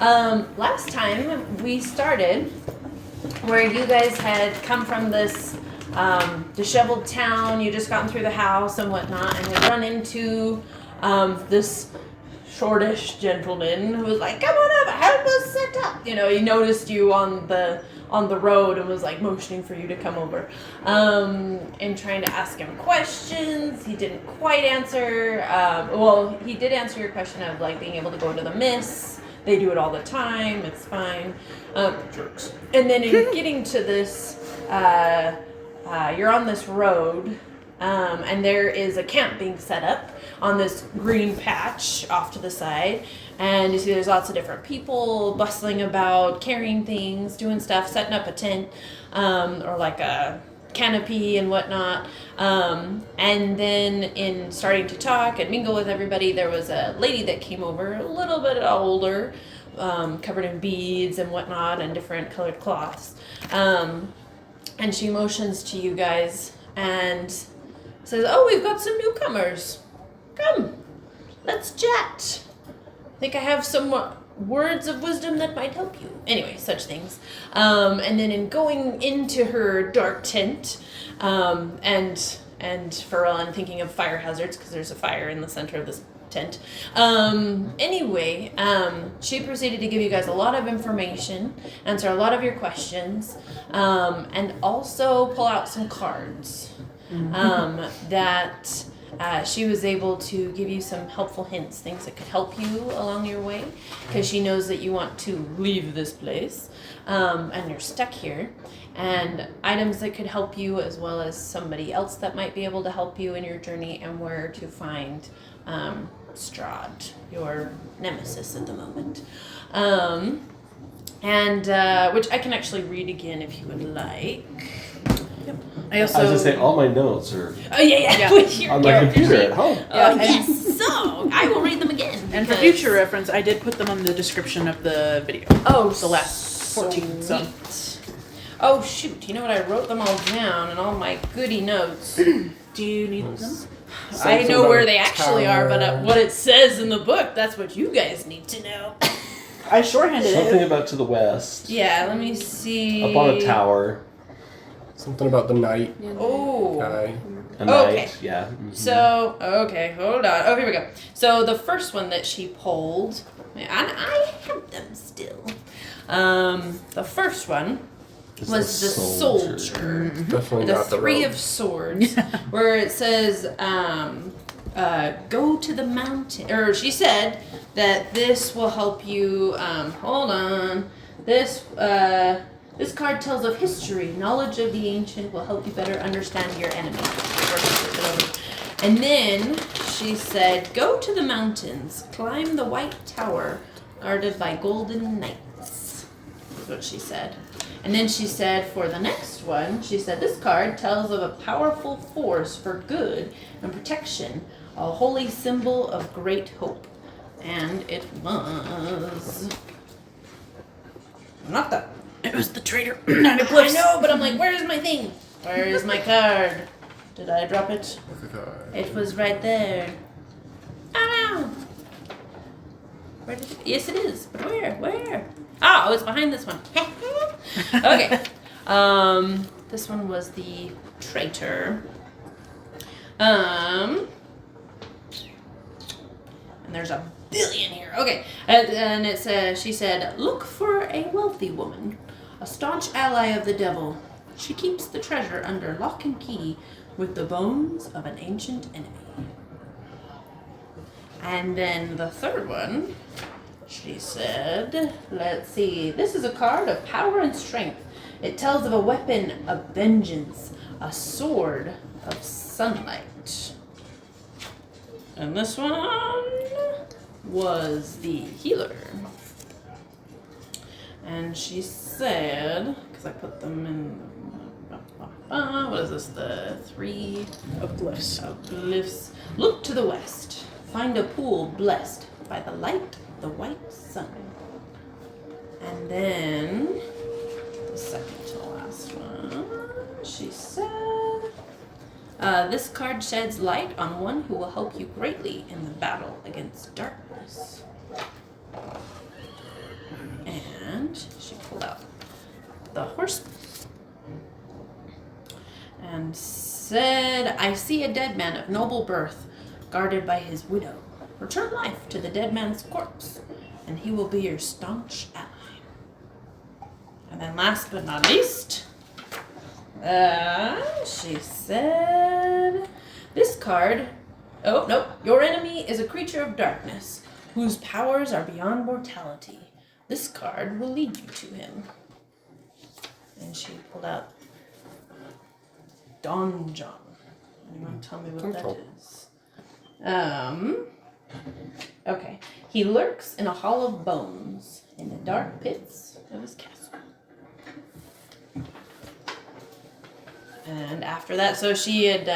Last time we started where you guys had come from this disheveled town, you just gotten through the house and whatnot, and had run into this shortish gentleman who was like, "Come on up, help us set up." You know, he noticed you on the road and was like motioning for you to come over, and trying to ask him questions. He didn't quite answer. Well, he did answer your question of like being able to go to the Miss. They do it all the time. It's fine. Jerks. And then in getting to this, you're on this road, and there is a camp being set up on this green patch off to the side. And you see there's lots of different people bustling about, carrying things, doing stuff, setting up a tent, or like a canopy and whatnot. And then in starting to talk and mingle with everybody, there was a lady that came over, a little bit older, covered in beads and whatnot and different colored cloths. And she motions to you guys and says, "Oh, we've got some newcomers. Come, let's chat. I think I have some words of wisdom that might help you." Anyway, such things. And then in going into her dark tent, and for I'm thinking of fire hazards because there's a fire in the center of this tent. Anyway, she proceeded to give you guys a lot of information, answer a lot of your questions, and also pull out some cards that she was able to give you some helpful hints, things that could help you along your way, because she knows that you want to leave this place, and you're stuck here, and items that could help you as well as somebody else that might be able to help you in your journey, and where to find Strahd, your nemesis at the moment. Which I can actually read again if you would like. I was going to say, all my notes are with your on my computer at home. Yes, so I will read them again. And for future reference, I did put them on the description of the video. Oh, the last 14. So. Oh, shoot. You know what? I wrote them all down and all my goody notes. Do you need them? I know where they actually are, but what it says in the book, that's what you guys need to know. I shorthanded Something it. about to the west. Yeah, let me see. Up on a tower. Something about the night Oh. guy. A night, Okay. yeah. Mm-hmm. So, okay, hold on. Oh, here we go. So the first one that she pulled, and I have them still. The first one was the soldier. Definitely The not the Three rogue. of Swords, where it says, go to the mountain, or she said that this will help you, hold on, this card tells of history. Knowledge of the ancient will help you better understand your enemy. And then she said, go to the mountains, climb the white tower, guarded by golden knights. That's what she said. And then she said for the next one, she said, this card tells of a powerful force for good and protection, a holy symbol of great hope. And it was not that. It was the traitor. I know, but I'm like, where's my thing? Where is my card? Did I drop it? It was right there. Oh no! Where did it? Yes, it is. But where? Oh, it's behind this one. Okay. This one was the traitor. And there's a billion here. Okay. And it says, she said, look for a wealthy woman, a staunch ally of the devil. She keeps the treasure under lock and key with the bones of an ancient enemy. And then the third one, she said, let's see, this is a card of power and strength. It tells of a weapon of vengeance, a sword of sunlight. And this one was the healer. And she said, because I put them in, what is this, the three uplifts. Look to the west. Find a pool blessed by the light of the white sun. And then, the second to last one, she said, this card sheds light on one who will help you greatly in the battle against darkness. the horse and said, I see a dead man of noble birth, guarded by his widow. Return life to the dead man's corpse, and he will be your staunch ally. And then last but not least, she said, this card, oh, no, your enemy is a creature of darkness, whose powers are beyond mortality. This card will lead you to him. And she pulled out Don John. Anyone tell me what that is? Okay. He lurks in a hall of bones in the dark pits of his castle. And after that, so she had,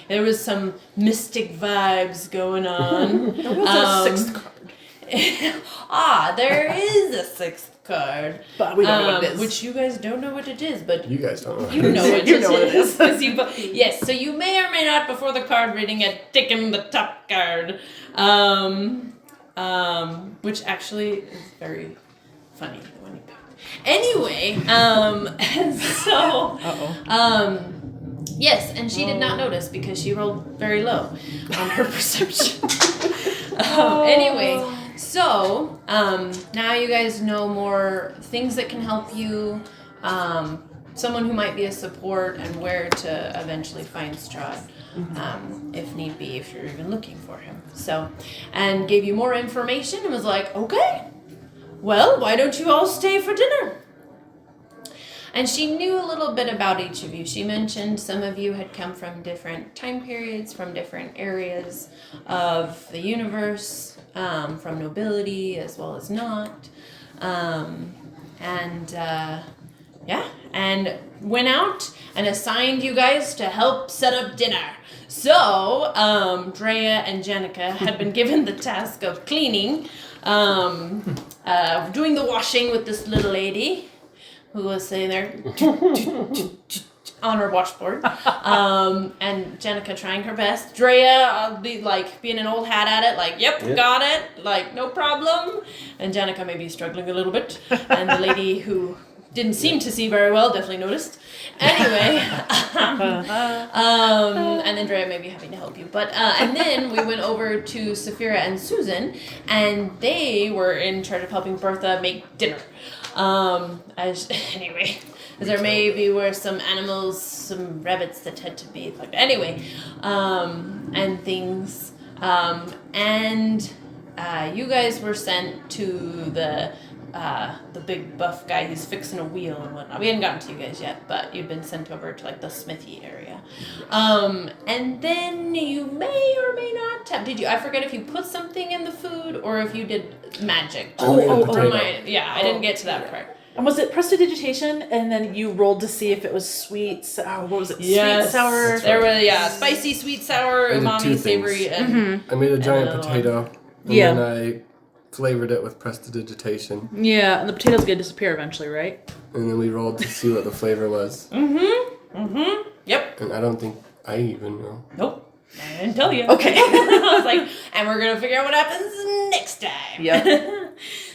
there was some mystic vibes going on. There was a sixth card. There is a sixth card. But we don't know what it is. Which you guys don't know what it is, but You guys don't know. you know what it is. 'Cause yes, so you may or may not, before the card reading, had taken the top card. Which actually is very funny when you pick. Anyway, so yes, and she did not notice because she rolled very low on her perception. Anyway, so now you guys know more things that can help you, someone who might be a support, and where to eventually find Strahd, if need be, if you're even looking for him. So, and gave you more information and was like, okay, well, why don't you all stay for dinner? And she knew a little bit about each of you. She mentioned some of you had come from different time periods, from different areas of the universe, from nobility as well as not. And went out and assigned you guys to help set up dinner. So, Drea and Jenica had been given the task of cleaning, doing the washing with this little lady who was sitting there on her washboard, and Jenica trying her best. Drea being an old hat at it, yep, got it, no problem. And Jenica maybe struggling a little bit, and the lady who didn't seem to see very well definitely noticed. Anyway, and then Drea may be having to help you. But and then we went over to Saveur and Susan, and they were in charge of helping Bertha make dinner. As there maybe were some animals, some rabbits that had to be and things. You guys were sent to the big buff guy who's fixing a wheel and whatnot. We hadn't gotten to you guys yet, but you'd been sent over to the smithy area. And then you may or may not have, I forget if you put something in the food or if you did magic. I didn't get to that part. And was it prestidigitation? And then you rolled to see if it was sweet, sour, what was it? Yes. Sweet, sour? There were, spicy, sweet, sour, umami, savory, and... I made a giant potato, and then I flavored it with prestidigitation. Yeah, and the potato's gonna disappear eventually, right? And then we rolled to see what the flavor was. Yep. And I don't think I even know. Nope. I didn't tell you. Okay. I was like, and we're gonna figure out what happens next time. Yeah.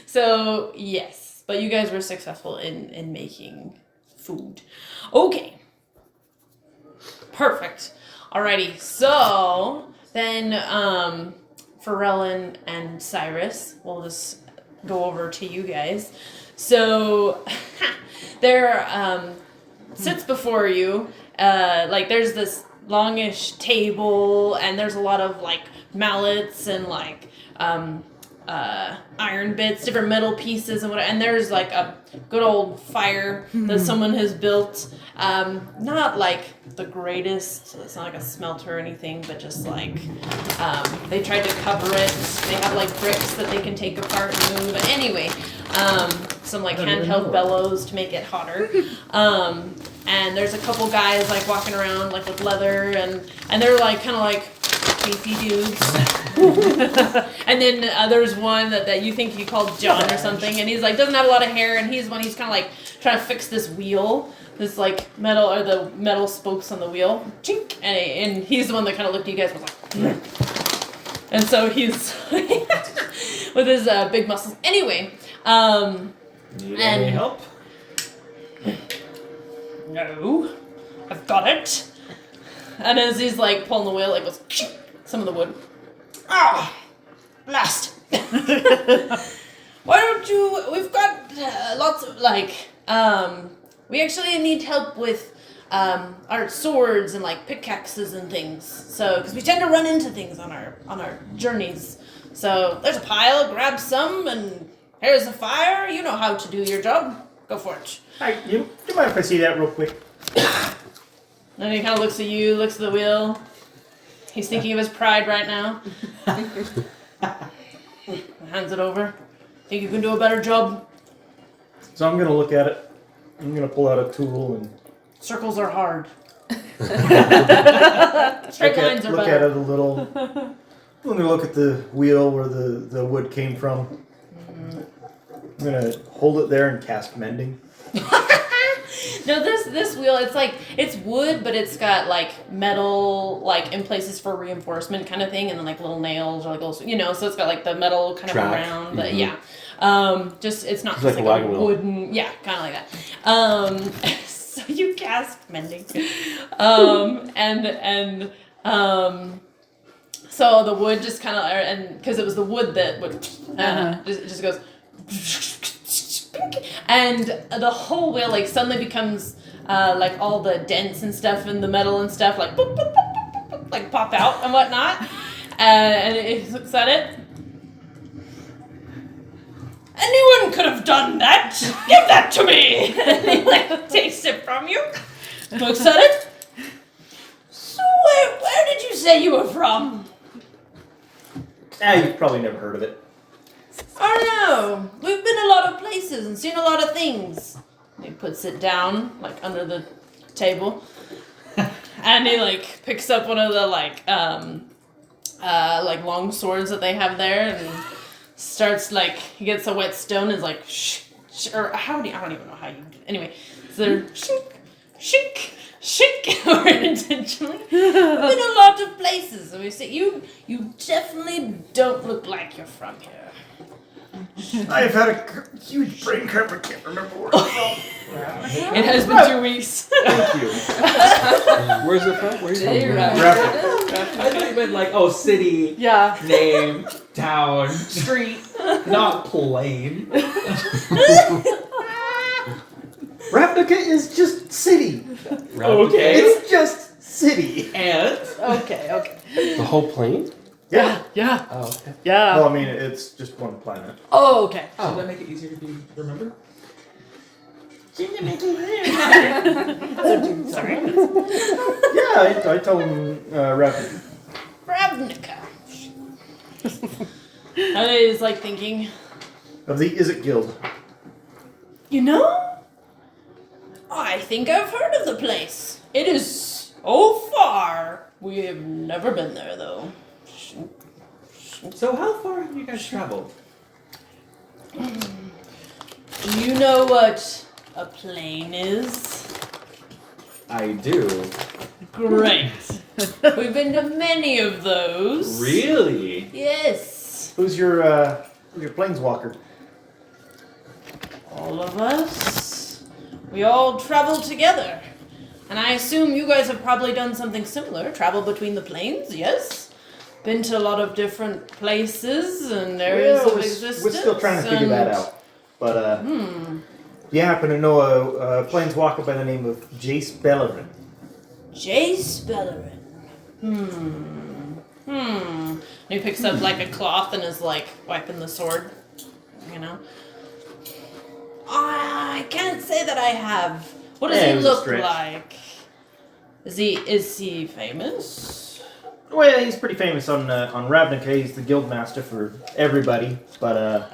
So, yes. But you guys were successful in making food. Okay. Perfect. Alrighty. So, then, Pharrellin and Cyrus, we'll just go over to you guys. So, there sits before you, there's this longish table, and there's a lot of, mallets and, iron bits, different metal pieces and whatever, and there's a good old fire that someone has built. Not the greatest, it's not a smelter or anything, but just they tried to cover it. They have bricks that they can take apart and move. But anyway, some handheld bellows to make it hotter. And there's a couple guys walking around with leather, and they're beefy dudes. And then there's one that you think you called John or something, and he's doesn't have a lot of hair, and he's kind of trying to fix this wheel, this metal, or the metal spokes on the wheel, chink, and he's the one that kind of looked at you guys and was and so he's with his big muscles. Anyway, Need any help? No, I've got it. And as he's like pulling the wheel, it goes some of the wood. Ah, blast. Why don't you? We've got lots of we actually need help with our swords and like pickaxes and things. So because we tend to run into things on our journeys. So there's a pile. Grab some, and here's a fire. You know how to do your job. Go for it. Hi, do you mind if I see that real quick? Then he kind of looks at you, looks at the wheel. He's thinking of his pride right now. Hands it over. Think you can do a better job? So I'm gonna look at it. I'm gonna pull out a tool and Circles are hard. Straight lines are look better. at it a little. I'm gonna look at the wheel where the wood came from. I'm gonna hold it there and cast mending. No, this wheel, it's wood, but it's got like metal, like in places for reinforcement kind of thing, and then like little nails or like little, so it's got like the metal kind of around. But yeah, just it's not just like a wooden, yeah, kind of like that. So you cast mending, and so the wood just kind of, and because it was the wood that would, just goes. And the whole wheel like suddenly becomes like all the dents and stuff in the metal and stuff like boop, boop, boop, boop, boop, like pop out and whatnot. And it looks at it. Anyone could have done that. Give that to me. And he like takes it from you. Looks at it. So where did you say you were from? You've probably never heard of it. I don't know. We've been a lot of places and seen a lot of things. He puts it down, like, under the table. And he, like, picks up one of the, like long swords that they have there and starts, like, he gets a whetstone and is like, or I don't even know how you do it. Anyway, so they're shink, or intentionally. We've been a lot of places. And we say, you definitely don't look like you're from here. I've had a huge brain cramp. I can't remember where it's from. It has been 2 weeks. Thank you. Where's it from? Where's it from? I thought you meant like, city, name, town, Street. not plane. Ravnica is just city. Okay. It's just city. And? Okay. The whole plane? Yeah. Oh, okay. Yeah. Well, I mean, it's just one planet. Oh, okay. Should that make it easier to remember? Sorry. Yeah, I told him Ravnica. Ravnica. And he's like thinking, Of the Is It Guild. I think I've heard of the place. It is so far. We have never been there though. So how far have you guys traveled? Do you know what a plane is? I do. Great. We've been to many of those. Really? Yes. Who's your planeswalker? All of us. We all travel together. And I assume you guys have probably done something similar. Travel between the planes, yes? Been to a lot of different places and areas of existence. We're still trying to figure that out. But, do you happen to know a planeswalker by the name of Jace Bellerin? Jace Bellerin. And he picks up like a cloth and is like wiping the sword. I can't say that I have. What does he look like? Is he famous? Well, he's pretty famous on Ravnica. He's the guild master for everybody, but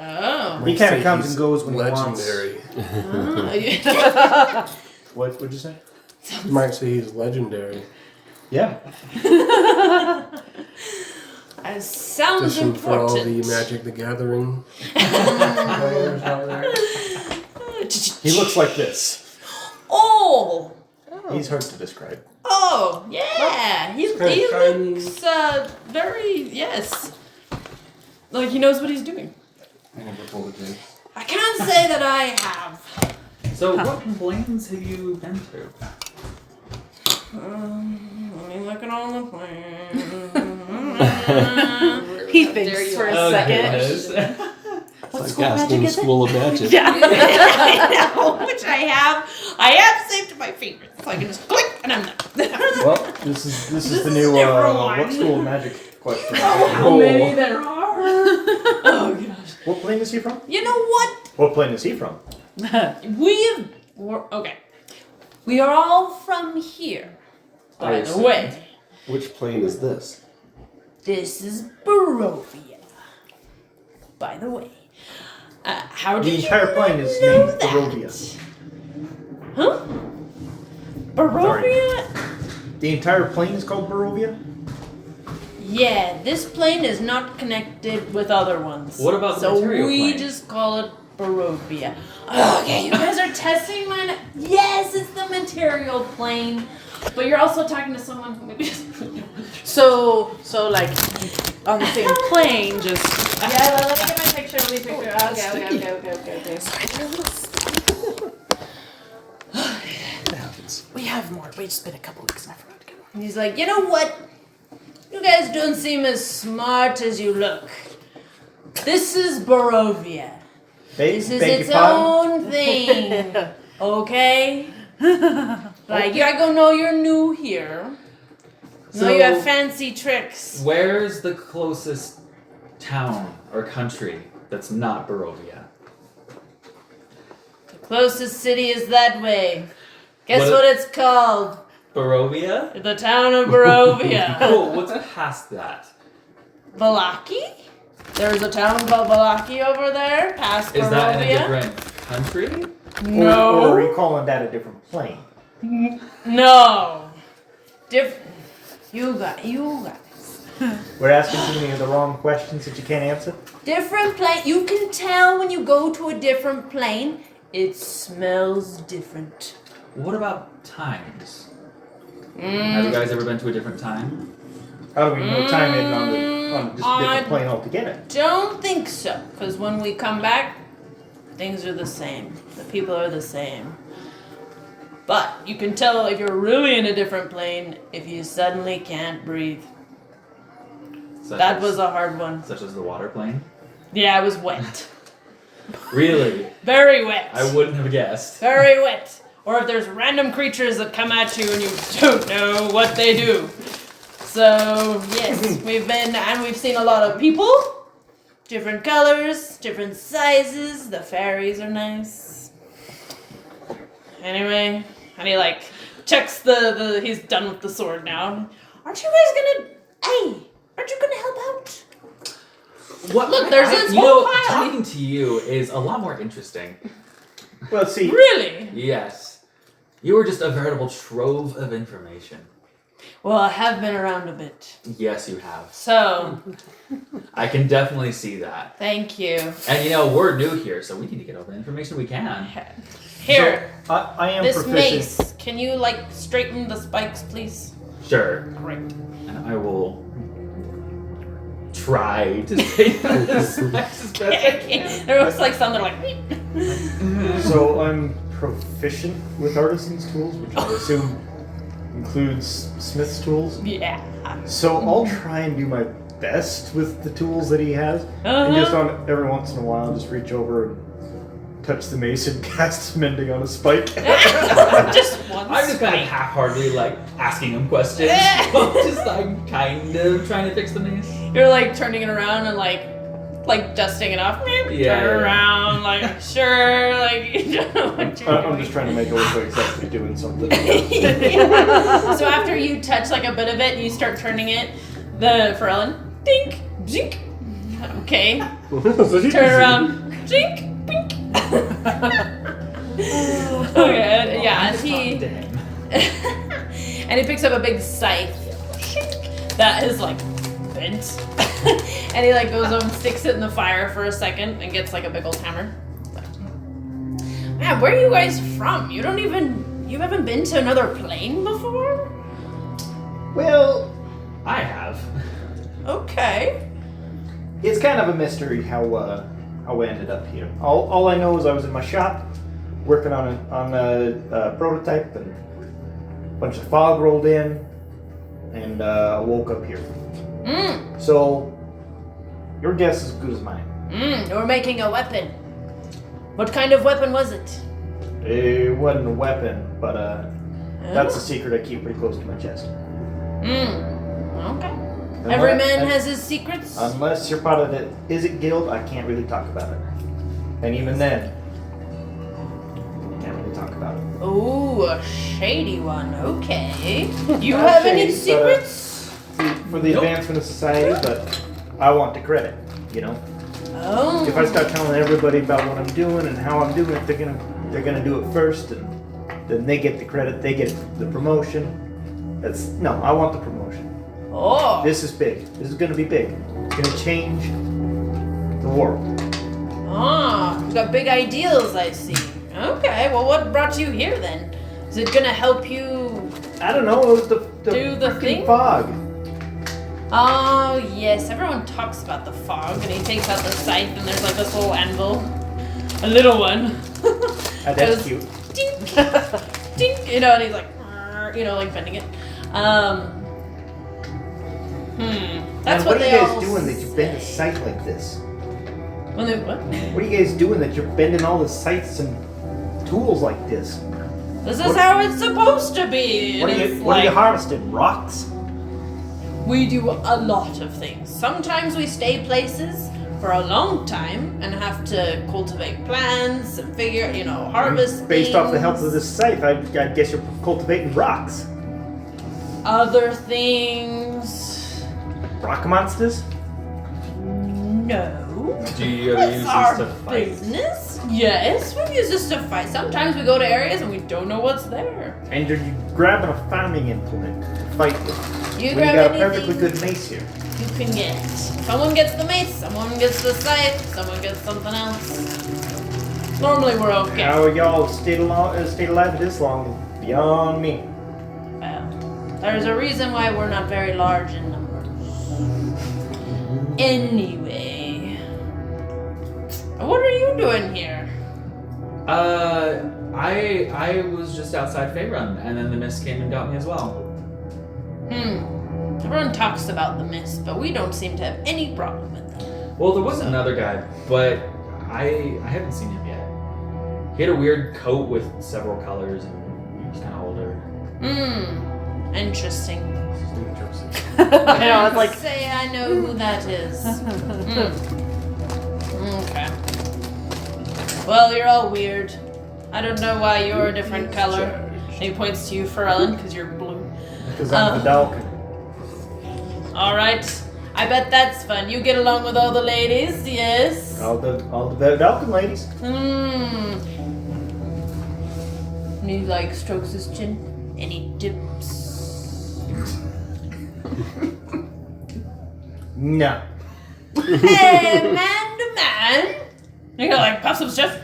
he kind of comes and goes when legendary. he wants. What'd you say? You might say he's legendary. Yeah. Sounds Fishing important. for all the Magic the Gathering players out there. He looks like this. Oh! He's hard to describe. Oh, yeah! He looks very, yes. Like he knows what he's doing. I never pulled a drink. I can't say that I have. So, what planes have you been through? Let me look at all the plans. He thinks for a second. It's like asking School of Magic. Yeah, I know, which I have saved to my favorites, so I can just click and I'm done. Well, this is the new what School of Magic question. How many there are? Oh gosh. What plane is he from? You know what? What plane is he from? We are all from here. By the way, Which plane is this? this is Barovia. By the way, how did The entire you plane is know named that? Barovia. Huh? Barovia? The entire plane is called Barovia? Yeah, this plane is not connected with other ones. What about the so material we plane? just call it Barovia. Okay, you guys are testing mine. Yes, it's the material plane. But you're also talking to someone who maybe doesn't really know. So like on the same plane, just Yeah, let me get my picture. Let me picture. Okay. It happens. we have more. We just been a couple weeks and I forgot to get more. And he's like, you know what? You guys don't seem as smart as you look. This is Barovia. This is its own thing. Okay? Like, I go know you're new here. No, you have fancy tricks. Where's the closest town or country that's not Barovia? The closest city is that way. Guess What- what it's called? Barovia? The town of Barovia. Oh, what's past that? Valaki? There's a town called Valaki over there, past Is that in a Barovia. different country? No. Or are you calling that a different plane? No. You guys. We're asking too many of the wrong questions that you can't answer? Different plane. You can tell when you go to a different plane, it smells different. What about times? Have you guys ever been to a different time? How do we know time in on just a different plane altogether? Don't think so, because when we come back, things are the same. The people are the same. But you can tell if you're really in a different plane if you suddenly can't breathe. That was a hard one. Such as the water plane? Yeah, it was wet. Really? Very wet. I wouldn't have guessed. Very wet. Or if there's random creatures that come at you and you don't know what they do. So, yes, we've seen a lot of people. Different colors, different sizes. The fairies are nice. Anyway, and he checks he's done with the sword now. Aren't you gonna help out? What? Look, there's this whole pile. Talking to you is a lot more interesting. Well, see. Really? Yes. You were just a veritable trove of information. Well, I have been around a bit. Yes, you have. So, I can definitely see that. thank you. And we're new here, so we need to get all the information we can. Here, So, I am this proficient. mace. Can you straighten the spikes, please? Sure. Great. And I will try to take this as best I can. There was something like. So I'm proficient with artisan's tools, which I assume includes smith's tools. Yeah. So I'll try and do my best with the tools that he has, and just on every once in a while, just reach over and touch the mace and cast mending on a spike. Just once. I'm just kind of half-heartedly asking him questions. Just kind of trying to fix the maze. You're turning it around and dusting it off. Yeah. Turn around, sure, you don't know what you're I'm doing. just trying to make it look like it's actually doing something. So after you touch a bit of it and you start turning it, for Ellen, dink, jink. Okay. Turn around, jink, pink. Okay, yeah, and he and he picks up a big scythe that is bent. And he goes over and sticks it in the fire for a second and gets a big old hammer. Man, where are you guys from? You haven't been to another plane before? Well, I have. Okay. it's kind of a mystery how I ended up here. All I know is I was in my shop, working on a prototype, and a bunch of fog rolled in, and woke up here. So, your guess is as good as mine. You're making a weapon. What kind of weapon was it? It wasn't a weapon, but that's a secret I keep pretty close to my chest. Okay. Every man has his secrets? Unless you're part of the Is-It Guild, I can't really talk about it. And even then, can't really talk about it. Ooh, a shady one. Okay. You have any secrets? For the advancement of society, but I want the credit, you know? Oh. If I start telling everybody about what I'm doing and how I'm doing it, they're gonna do it first, and then they get the credit, they get the promotion. I want the promotion. Oh. This is big. This is gonna be big. It's gonna change the world. You got big ideals, I see. Okay, well, what brought you here then? Is it gonna help you? I don't know. It was the Do the freaking thing? fog. Oh, yes, everyone talks about the fog, and he takes out the scythe, and there's like this little anvil. A little one. That's Goes, cute. Dink! Dink! You know, and he's like, like bending it. That's what what are they you guys all doing that you bend a say. scythe like this? When they what? What are you guys doing that you're bending all the scythes and tools like this? This is how it's supposed to be. What are you harvesting? Rocks? We do a lot of things. Sometimes we stay places for a long time and have to cultivate plants and harvest Based off the things. health of this scythe, I guess you're cultivating rocks. Other things. Rock monsters? No. Do you ever use That's this our to fight? business. Yes, we use this to fight. Sometimes we go to areas and we don't know what's there. And you're grabbing a farming implement to fight with. You When grab you got a anything perfectly good mace here. you can get. Someone gets the mace, someone gets the scythe, someone gets something else. Normally we're okay. How y'all stayed alive this long is beyond me. Well, there's a reason why we're not very large in numbers. Anyway, what are you doing here? I was just outside Faerun, and then the mist came and got me as well. Everyone talks about the mist, but we don't seem to have any problem with them. Well, there was another guy, but I haven't seen him yet. He had a weird coat with several colors, and he was kind of older. Interesting. I know, it's like, Say I know who that is. Okay. Well, you're all weird. I don't know why you're a different color. And he points to you, Pharrellin, because you're blue. Because I'm the Dalkin. All right. I bet that's fun. You get along with all the ladies, yes? All the Dalkin ladies. And he strokes his chin and he dips. No. Hey, man to man. And he puffs up his chest.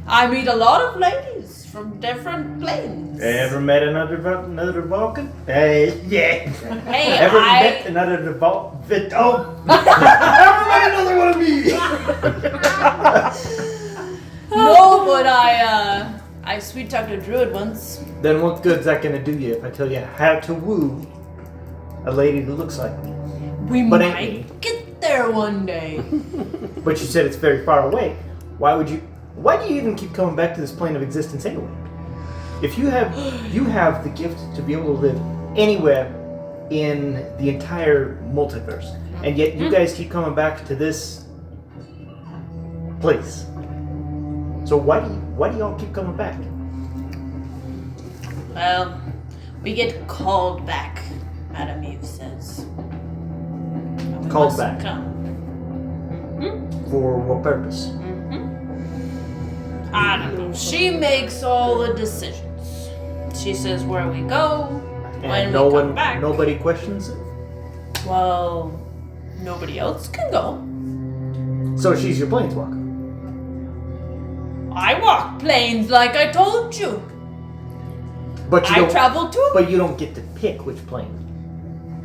I meet a lot of ladies from different planes. Ever met another Vulcan? Hey, yeah. Hey, Ever met another Vulcan? Oh, ever met another one of me? No, but I sweet talked a druid once. Then what good's that gonna do you if I tell you how to woo a lady that looks like me? We But ain't me. might get there one day. But you said it's very far away. Why do you even keep coming back to this plane of existence anyway? If you have the gift to be able to live anywhere in the entire multiverse, and yet you guys keep coming back to this place. So why do y'all keep coming back? Well, we get called back, Madame Eve says. And we Called must back? Come. For what purpose? I don't know. She makes all the decisions. She says where we go, when And we come back. nobody questions it? Well, nobody else can go. So she's your planeswalker. I walk planes like I told you. But you I don't travel too. But you don't get to pick which plane.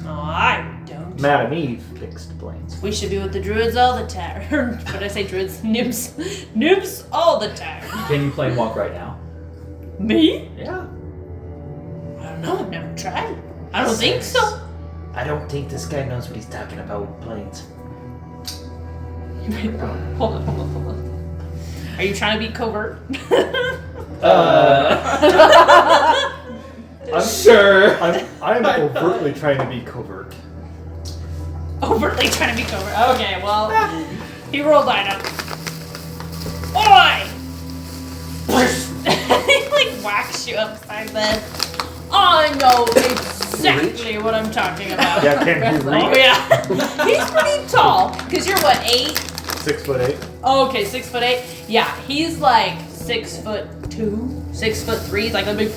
No, I don't. Madam Eve fixed planes. We should be with the druids all the time. What did I say, druids? Nymphs. Nymphs all the time. Can you plane walk right now? Me? Yeah. I don't know. I've never tried. I don't think so. I don't think this guy knows what he's talking about with planes. Hold on. Are you trying to be covert? I'm sure. I'm overtly trying to be covert. Overtly trying to be covert. Okay, well, he rolled item. Oi! He like whacks you upside the head. I know exactly what I'm talking about. Yeah, can he reach? Oh yeah. He's pretty tall. Cause you're what, 8? 6'8". Oh, okay, 6'8". Yeah, he's like 6'2", 6'3". He's like a big,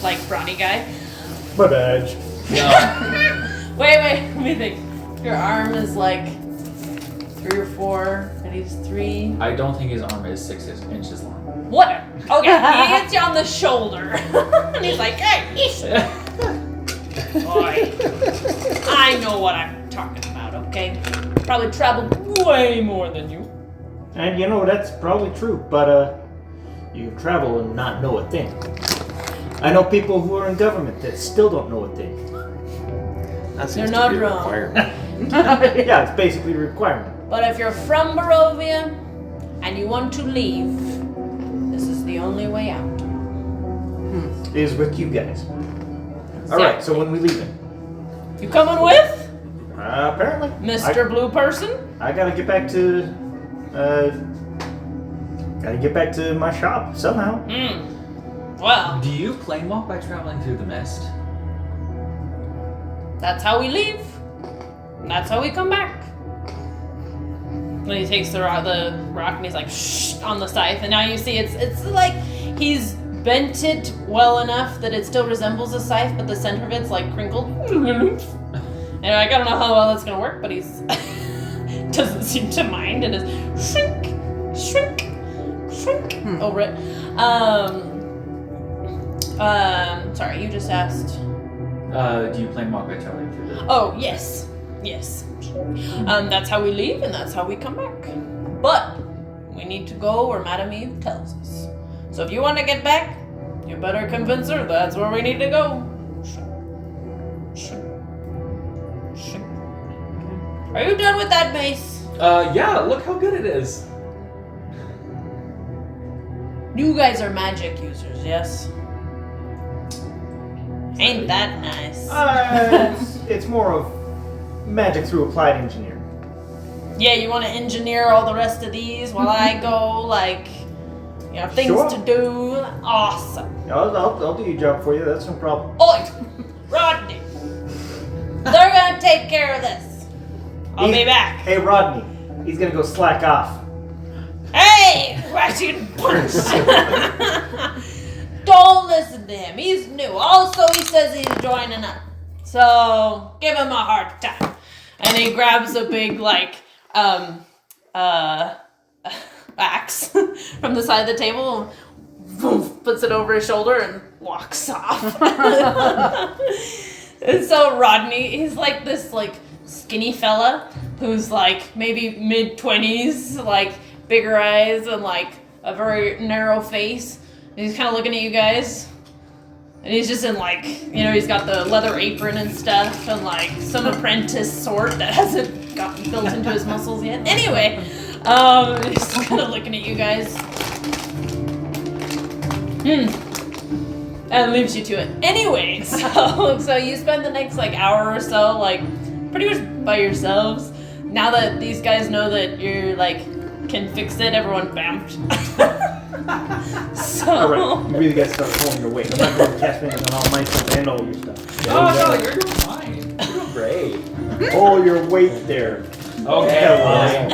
like brawny guy. My badge. No. Wait, let me think. Your arm is like 3 or 4, and he's 3. I don't think his arm is 6 inches long. What? Okay, he hits you on the shoulder, and he's like, "Hey, boy, I know what I'm talking about. Okay, probably traveled way more than you." And you know, that's probably true, but you can travel and not know a thing. I know people who are in government that still don't know a thing. That seems You're to not be a wrong. requirement. Yeah, it's basically a requirement. But if you're from Barovia and you want to leave, this is the only way out. It is with you guys. Alright, so when we leaving? You coming with, Apparently. Mr. Blue Person? I gotta get back to, my shop somehow. Well, Do you plane walk by traveling through the mist? that's how we leave. And that's how we come back. Then he takes the rock and he's like, shh, on the scythe. And now you see it's like he's bent it well enough that it still resembles a scythe, but the center of it's like crinkled. And you're like, I don't know how well that's gonna work, but he's doesn't seem to mind and is shrink over it. Sorry, you just asked. Do you plane walk by traveling through the Oh, yes. That's how we leave and that's how we come back. But we need to go where Madame Eve tells us. So if you want to get back, you better convince her that's where we need to go. Are you done with that mace? Yeah, look how good it is. You guys are magic users, yes? Ain't that nice? It's more of magic through applied engineering. Yeah, you want to engineer all the rest of these while I go, like, you know, things Sure. to do? Awesome. I'll do your job for you, that's no problem. Oi! Rodney! They're gonna take care of this. I'll be back. Hey, Rodney, he's gonna go slack off. Hey! Whack you punch! Don't listen to him. He's new. Also, he says he's joining up. So, give him a hard time. And he grabs a big, like, axe from the side of the table, puts it over his shoulder, and walks off. And so Rodney, he's like this, like, skinny fella who's, like, maybe mid-20s, like, bigger eyes and, like, a very narrow face. And he's kind of looking at you guys. And he's just in, like, you know, he's got the leather apron and stuff and, like, some apprentice sort that hasn't gotten built into his muscles yet. Anyway, he's kind of looking at you guys. And leaves you to it. Anyway, so you spend the next, like, hour or so, like, pretty much by yourselves. Now that these guys know that you're, like, can fix it, everyone vamped. So... Alright, you really gotta start pulling your weight. I'm not going to cast fingers on all my stuff and all your stuff. Oh no, you're doing fine. You're doing great. Pull your weight there. Okay.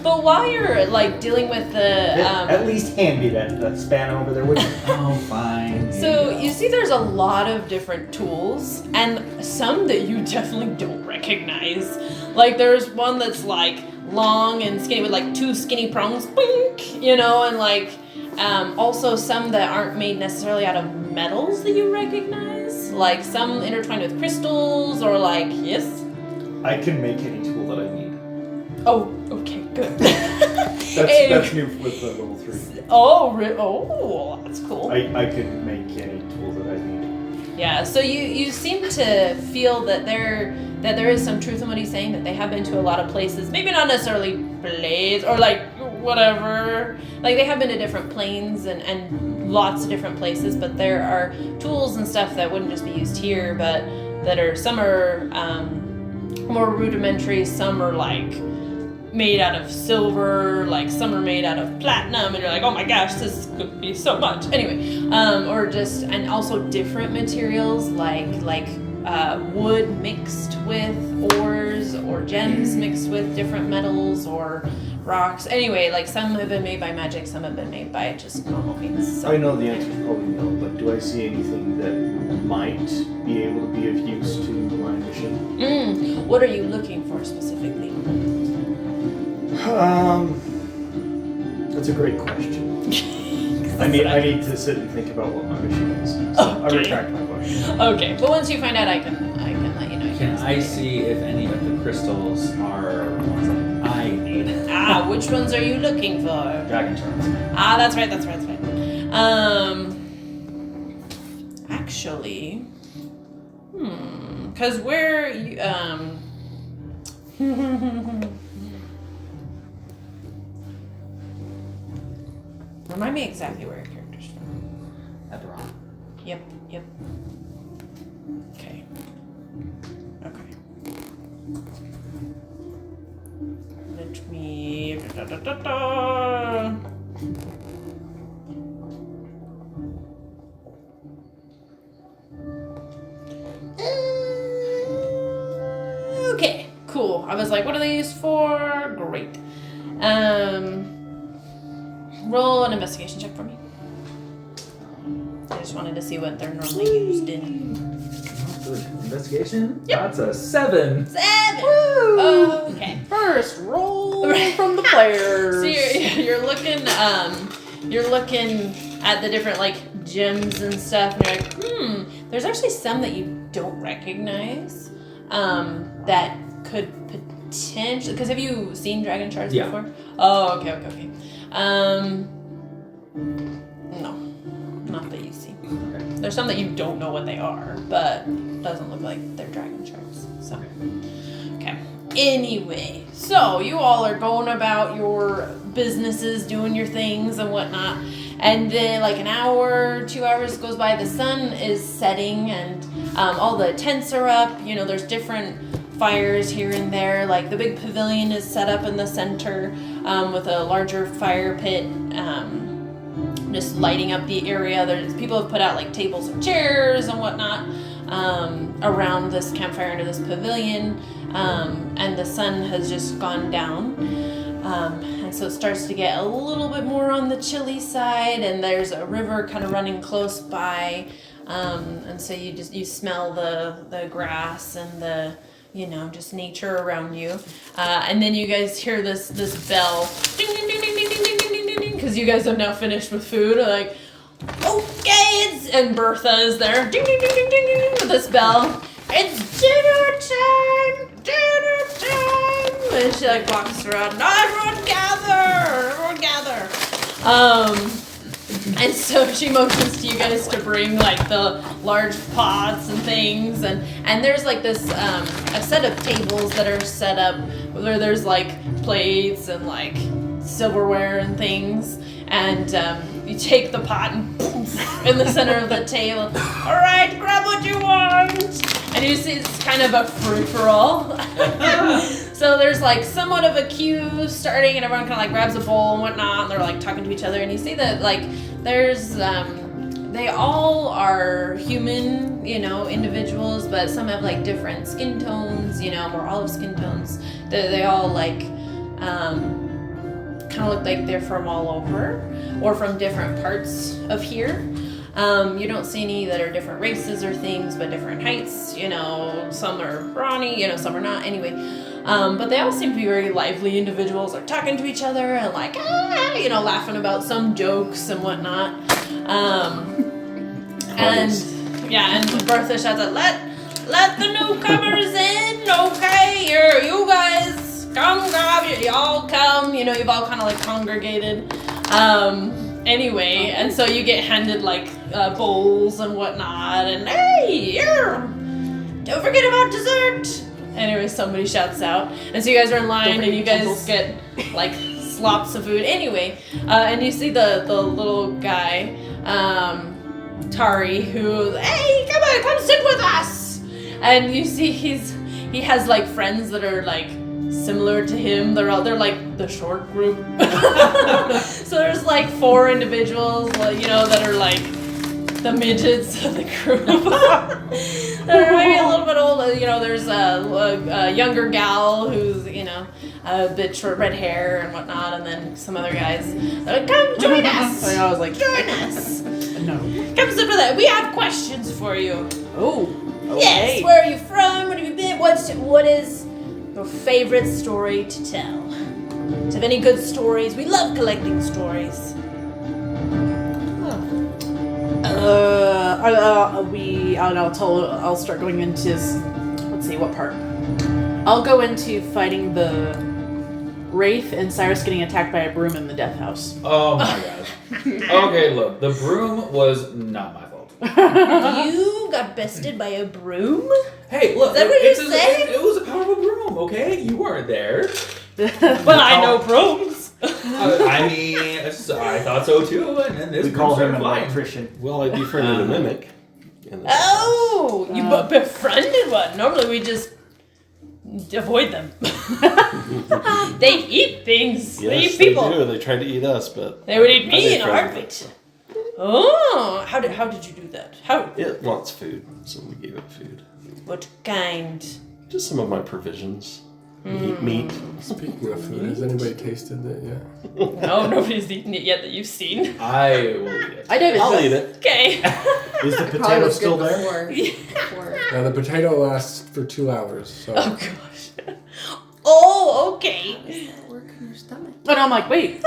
But while you're, like, dealing with the... At least hand me that span over there, would you? Oh, fine. So you see there's a lot of different tools and some that you definitely don't recognize. Like there's one that's like long and skinny with like 2 skinny prongs, boink, you know, and like also some that aren't made necessarily out of metals that you recognize. like some intertwined with crystals, or like, yes? I can make any tool that I need. Oh, okay, good. That's new with level 3. Oh, that's cool. I can make any tool that I need. Yeah, so you seem to feel that there is some truth in what he's saying, that they have been to a lot of places, maybe not necessarily plays or like whatever, like they have been to different planes and lots of different places, but there are tools and stuff that wouldn't just be used here, but that are, some are more rudimentary, some are like made out of silver, like some are made out of platinum, and you're like, oh my gosh, this could be so much. Anyway, or just, and also different materials like wood mixed with ores, or gems mixed with different metals or rocks. Anyway, like some have been made by magic, some have been made by just normal means. So. I know the answer is probably no, but do I see anything that might be able to be of use to my mission? What are you looking for specifically? That's a great question. I need to sit and think about what my mission is. So I retract my question. Okay, but once you find out, I can let you know. Can I see if any of the crystals are ones that I need? Which ones are you looking for? Dragon charms. That's right. Actually, because where you, remind me exactly where your character's from. Eberron. Yep. Okay. Let me. Okay, cool. I was like, what are they used for? Great. Roll an investigation check for me. I just wanted to see what they're normally used in. Good. Investigation? Yep. That's a 7. 7! Woo! Okay. First roll from the players. So you're looking at the different like gems and stuff, and you're like, there's actually some that you don't recognize, that could potentially, because have you seen dragon shards before? Oh, okay. No, not that you see. Okay. There's some that you don't know what they are, but doesn't look like they're dragon shards. So, okay. Anyway, so you all are going about your businesses, doing your things and whatnot, and then like an hour, 2 hours goes by, the sun is setting, and all the tents are up. You know, there's different fires here and there. Like the big pavilion is set up in the center, with a larger fire pit, just lighting up the area. There's people have put out like tables and chairs and whatnot around this campfire under this pavilion, and the sun has just gone down, and so it starts to get a little bit more on the chilly side, and there's a river kind of running close by, and so you smell the grass and the, you know, just nature around you, and then you guys hear this bell, ding ding ding ding ding ding ding ding ding, because you guys have now finished with food. Like, okay, and Bertha is there, ding ding ding ding ding ding, with this bell. It's dinner time, and she like walks around. Everyone gather. And so she motions to you guys to bring like the large pots and things, and there's like this a set of tables that are set up where there's like plates and like silverware and things, and you take the pot and in the center of the table. All right, grab what you want, and you see it's kind of a free for all. So there's like somewhat of a queue starting, and everyone kind of like grabs a bowl and whatnot, and they're like talking to each other, and you see that like there's they all are human, you know, individuals, but some have like different skin tones, you know, more olive skin tones. They all like kind of look like they're from all over or from different parts of here. You don't see any that are different races or things, but different heights, you know, some are brawny, you know, some are not. Anyway, but they all seem to be very lively individuals, like talking to each other and like, you know, laughing about some jokes and whatnot. And Yeah, and Bertha shouts out, let the newcomers in, okay? You guys come grab you. Y'all come. You know, you've all kind of like congregated. Anyway, and so you get handed like bowls and whatnot, and hey, don't forget about dessert. Anyway, somebody shouts out, and so you guys are in line, and you guys get like slops of food. Anyway, and you see the little guy, Tari, who, hey, come sit with us. And you see he has like friends that are like similar to him. They're like the short group. So there's like 4 individuals, you know, that are like the midgets of the group. They're maybe a little bit older. You know, there's a younger gal who's, you know, a bit short, red hair and whatnot, and then some other guys. They're like, come join us. So I was like, join us. no. Come sit with us. We have questions for you. Oh. Okay. Yes. Where are you from? What have you been? What is your favorite story to tell? Do you have any good stories? We love collecting stories. I'll start going into, let's see, what part? I'll go into fighting the Wraith and Cyrus getting attacked by a broom in the death house. Oh my god. Okay, look, the broom was not my fault. You got bested by a broom? Hey, look, Is that what you're saying? it was a powerful broom, okay? You weren't there. Well, I know brooms. I mean, I thought so too, and then this We call him an flying. electrician. Well, I befriended a mimic. Oh, you befriended one. Normally we just avoid them. They eat things. They Yes, eat people. they do. They tried to eat us, but They would eat I me in a befriended heartbeat. Oh, how did you do that? How? it wants food, so we gave it food. What kind? Just some of my provisions. Meat. Speaking of food, has anybody tasted it yet? No, nobody's eaten it yet that you've seen. I will eat it. I did. I'll eat it. Okay. Is the potato still there? Now the potato lasts for 2 hours, so Oh gosh. Oh, okay. Work in your stomach. And I'm like, wait,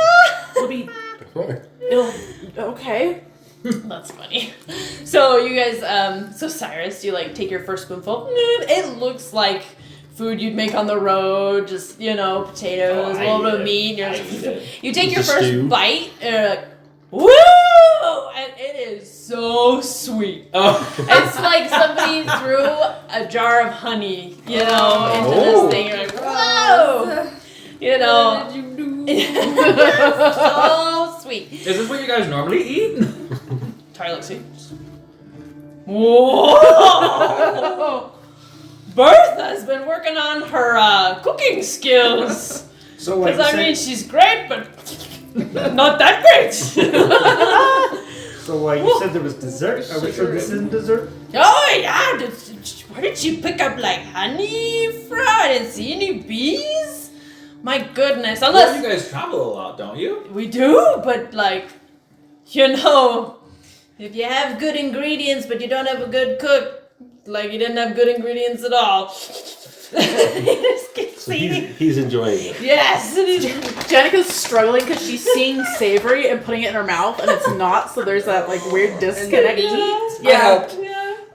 it'll okay. That's funny. So you guys, so Cyrus, you like take your first spoonful. It looks like food you'd make on the road, just, you know, potatoes, a little bit of meat. You take your The first stew. bite, and you're like, woo! And it is so sweet. Oh. It's like somebody threw a jar of honey, you know, into this thing. You're like, whoa! You know. What did you do? So sweet. Is this what you guys normally eat? Try looks see. Whoa! Bertha's been working on her cooking skills. So like Because I mean, she's great, but not that great. So you said there was dessert. Are we sure this isn't dessert? Oh yeah, where did she pick up like honey from? I didn't see any bees. My goodness, Well, unless you guys travel a lot, don't you? we do, but like, you know, if you have good ingredients but you don't have a good cook, like you didn't have good ingredients at all. Just keep So eating. he's enjoying it. Yes, it is. Janica's struggling because she's seeing savory and putting it in her mouth, and it's not. So there's that like weird disconnect. Yeah.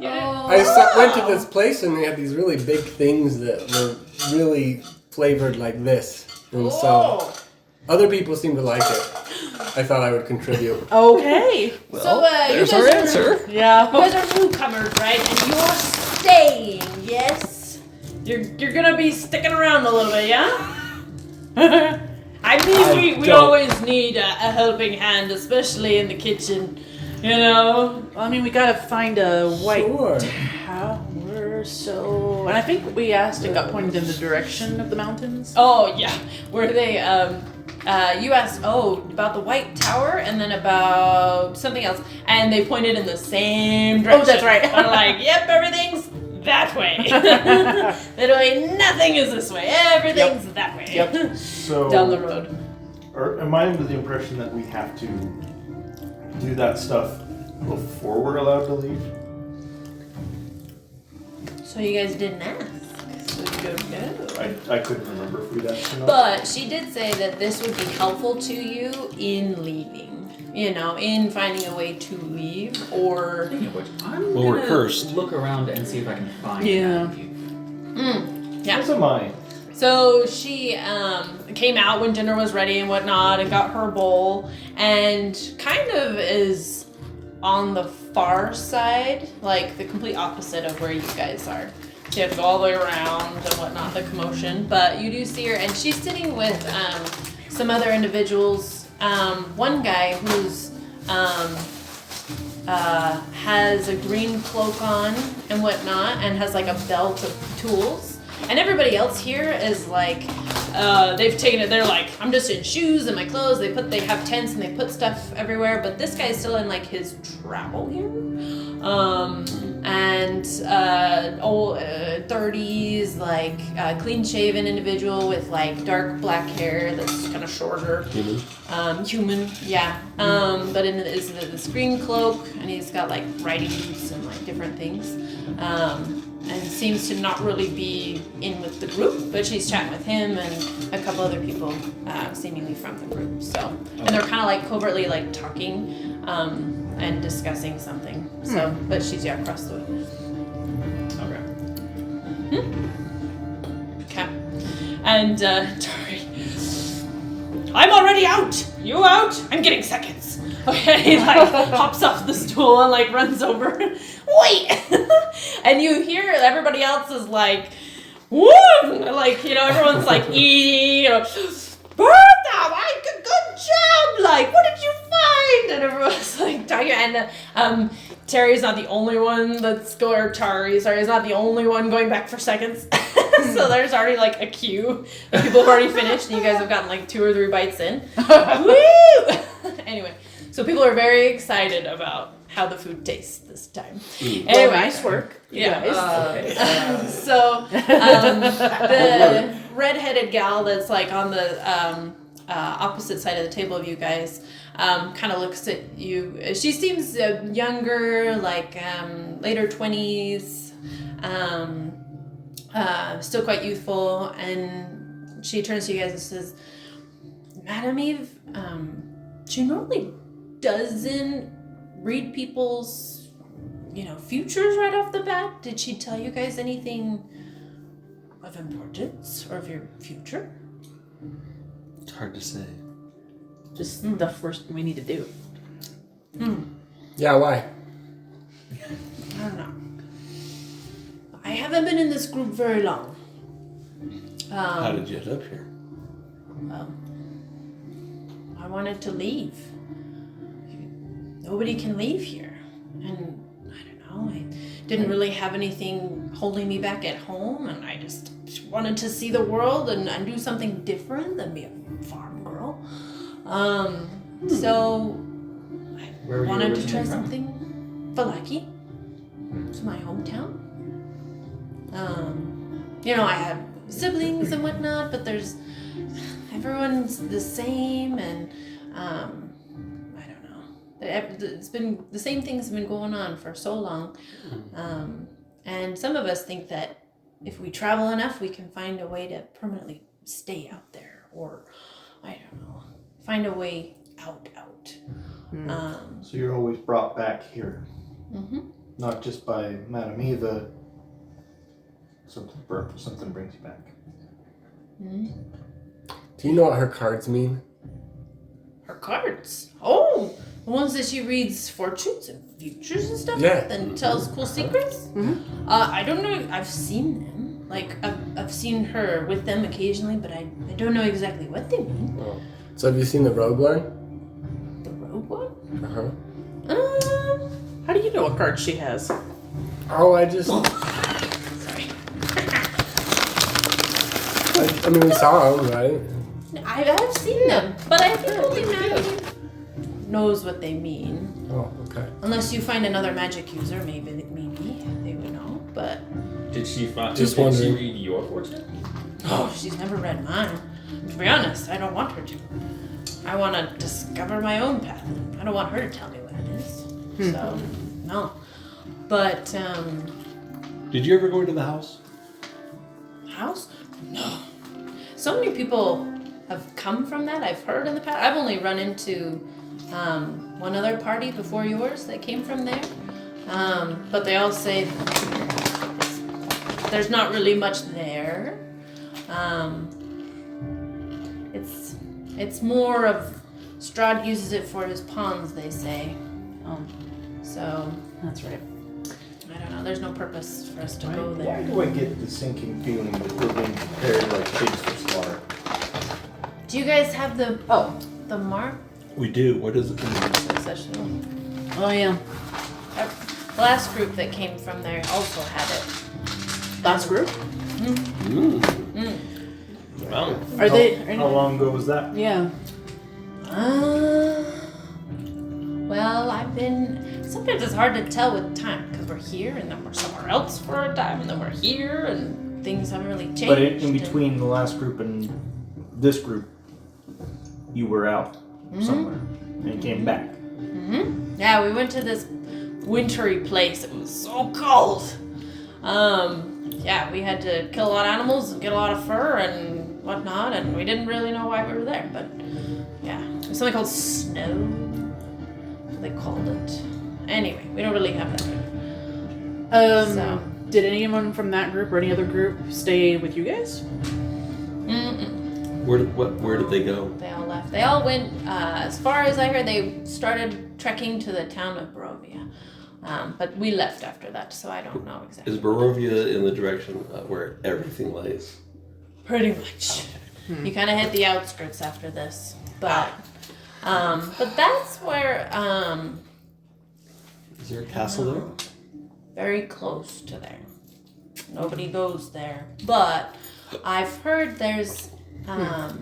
I went to this place and they had these really big things that were really flavored like this, and so other people seem to like it. I thought I would contribute. Okay. So There's you our guys answer. Yeah. You guys are newcomers, right? And you're staying, yes? You're gonna be sticking around a little bit, yeah? I mean, we always need a helping hand, especially in the kitchen, you know? Well, I mean, we gotta find a white Sure. tower. So, and I think we asked and got pointed in the direction of the mountains. Oh, yeah. Where they, you asked, about the White Tower and then about something else. And they pointed in the same direction. Oh, that's right. I'm like, yep, everything's that way. Literally nothing is this way. Everything's that way. Yep. So Down the road. Am I under the impression that we have to do that stuff before we're allowed to leave? So you guys didn't ask. So you don't know. I couldn't remember if we'd asked or not. But she did say that this would be helpful to you in leaving. in finding a way to leave or. Speaking of which, I'm Well, we're gonna cursed. look around and see if I can find Yeah. Matthew. Yeah. Those are mine. So she came out when dinner was ready and whatnot and got her bowl and kind of is on the far side, like the complete opposite of where you guys are. So you have to go all the way around and whatnot, the commotion. But you do see her, and she's sitting with some other individuals. One guy who's has a green cloak on and whatnot and has like a belt of tools. And everybody else here is like, they've taken it. They're like, I'm just in shoes and my clothes. They have tents and they put stuff everywhere. But this guy's still in like his travel gear, and old 30s, like clean shaven individual with like dark black hair that's kind of shorter. Human, yeah. But in this green cloak, and he's got like writing boots and like different things. And seems to not really be in with the group, but she's chatting with him and a couple other people, seemingly from the group. So, and they're kind of like covertly like talking and discussing something. So, but she's across the way. Okay. And Tari, I'm already out. You out? I'm getting seconds. Okay, he like hops off the stool and like runs over. Wait! And you hear everybody else is like, woo! Like, everyone's like eating, Bertha, good job! Like, what did you find? And everyone's like talking. And Terry's not the only one is not the only one going back for seconds. So there's already like a queue. People have already finished, and you guys have gotten like 2 or 3 bites in. Woo! Anyway, so people are very excited about how the food tastes this time. Anyway, nice work, you guys. So the redheaded gal that's like on the opposite side of the table of you guys kind of looks at you. She seems younger, like later 20s, still quite youthful, and she turns to you guys and says, Madam Eve, she normally doesn't read people's, futures right off the bat. Did she tell you guys anything of importance or of your future? It's hard to say. Just the first we need to do. Yeah, why? I don't know. I haven't been in this group very long. How did you end up here? Well, I wanted to leave. Nobody can leave here. And I don't know, I didn't really have anything holding me back at home, and I just wanted to see the world and do something different than be a farm girl. So I Where were you wanted to originally try from? something. Valaki. It's my hometown. I have siblings and whatnot, but everyone's the same, and I don't know. It's been the same things have been going on for so long, and some of us think that if we travel enough, we can find a way to permanently stay out there, or I don't know, find a way out. So you're always brought back here, not just by Madame Eva. Something brings you back. Do you know what her cards mean? Her cards. Oh, the ones that she reads fortunes and futures and stuff. Yeah. And tells cool secrets. I don't know. I've seen them. Like I've seen her with them occasionally, but I don't know exactly what they mean. Oh. So have you seen the rogue one? The rogue one? Uh-huh. How do you know what card she has? Oh, I just... Sorry. I mean, we saw them, right? I've seen them, but I think only Maggie knows what they mean. Oh, okay. Unless you find another magic user, maybe they would know. But Did she Just did she wondering. read your fortune? she's never read mine. To be honest, I don't want her to. I want to discover my own path. I don't want her to tell me what it is. So, no. But, Did you ever go into the house? house? No. So many people have come from that, I've heard in the past. I've only run into one other party before yours that came from there. But they all say there's not really much there. It's more of Strahd uses it for his pawns, they say. So That's right. I don't know. There's no purpose for us to go Why there. do I get the sinking feeling that we're being prepared like pigs for slaughter? Do you guys have the mark? We do. What is it? Succession. Oh yeah. The last group that came from there also had it. Last group? Well, Are they? How long ago was that? Yeah. Well, sometimes it's hard to tell with time because we're here and then we're somewhere else for a time and then we're here and things haven't really changed. But in between the last group and this group, you were out somewhere and came back. Yeah, we went to this wintry place. It was so cold. Yeah, we had to kill a lot of animals and get a lot of fur and whatnot, and we didn't really know why we were there, but yeah. There's something called snow, they called it. Anyway, we don't really have that. So. Did anyone from that group or any other group stay with you guys? where did they go? They all left. They all went, as far as I heard, they started trekking to the town of Barovia. But we left after that, so I don't know exactly. Is Barovia in the direction where everything lays? Pretty much. You kind of hit the outskirts after this, but that's where Is there a castle there? very close to there. Nobody goes there, but I've heard there's a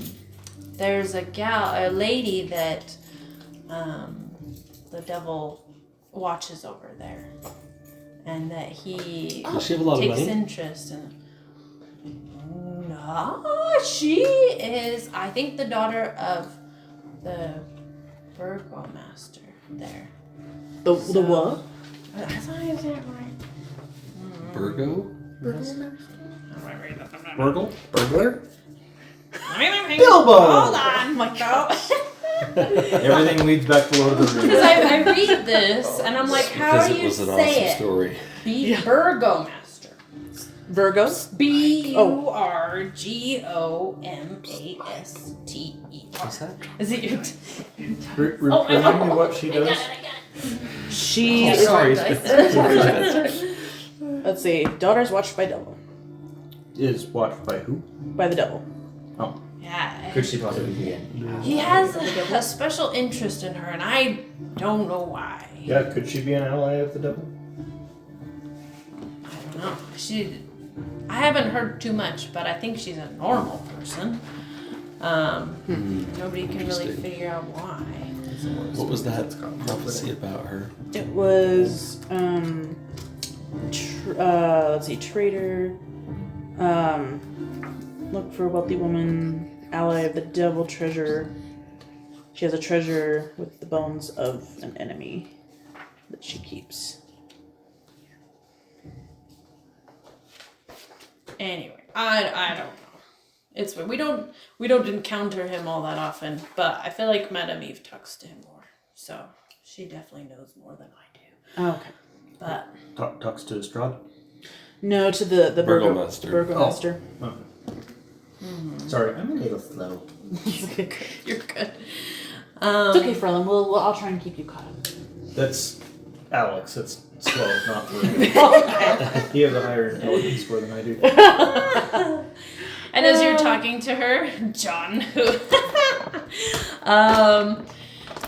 lady that the devil watches over there, and that he Does she have a lot of takes money? interest in. No, she is, I think, the daughter of the burgomaster there. The what? I thought I said it right. Burgo? Burgle? Burglar? Bilbo! Hold on. Everything leads back to Lord of the Rings. Because I read this and I'm like, how Because do it you was an say awesome it? story. Burgomaster. Virgos? Burgomaster. What's that? Is it your? Remind me what she does. She. Oh, Sorry. Let's see. Daughter's watched by devil. Is watched by who? By the devil. Oh. Yeah. Could she possibly be? He has a special interest in her, and I don't know why. Yeah, could she be an ally of the devil? I don't know. I haven't heard too much, but I think she's a normal person. Nobody can really figure out why. What was that prophecy about her? It was let's see, traitor. Look for a wealthy woman, ally of the devil, treasure. She has a treasure with the bones of an enemy that she keeps. Anyway, I don't know. It's weird. We don't encounter him all that often, but I feel like Madame Eve talks to him more, so she definitely knows more than I do. Okay. But Talks to Strahd? No, to the Burgomaster. Burgomaster. Oh. Sorry, I'm a little slow. you're good. It's okay, Frelin. I'll try and keep you caught up. That's Alex. That's slow, not William. He has a higher intelligence score than I do. And as you're talking to her, John, who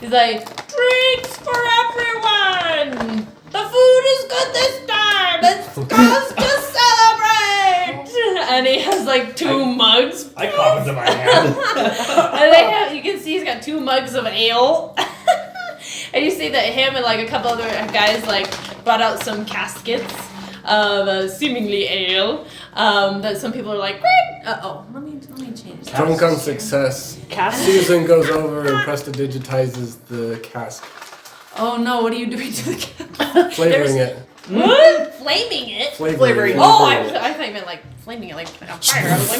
he's like, drinks for everyone. The food is good this time. It's cause to celebrate. And he has like two mugs. I caught into my hand. And you can see he's got 2 mugs of ale. And you see that him and like a couple other guys like brought out some caskets of seemingly ale. That some people are like, great. Let me change that. Drunk on success. Susan goes over and prestidigitizes the cask. Oh no, what are you doing to the cask? Flavoring it. What? Flaming it? Flavoring it. Oh, I thought you meant like flaming like on fire. I was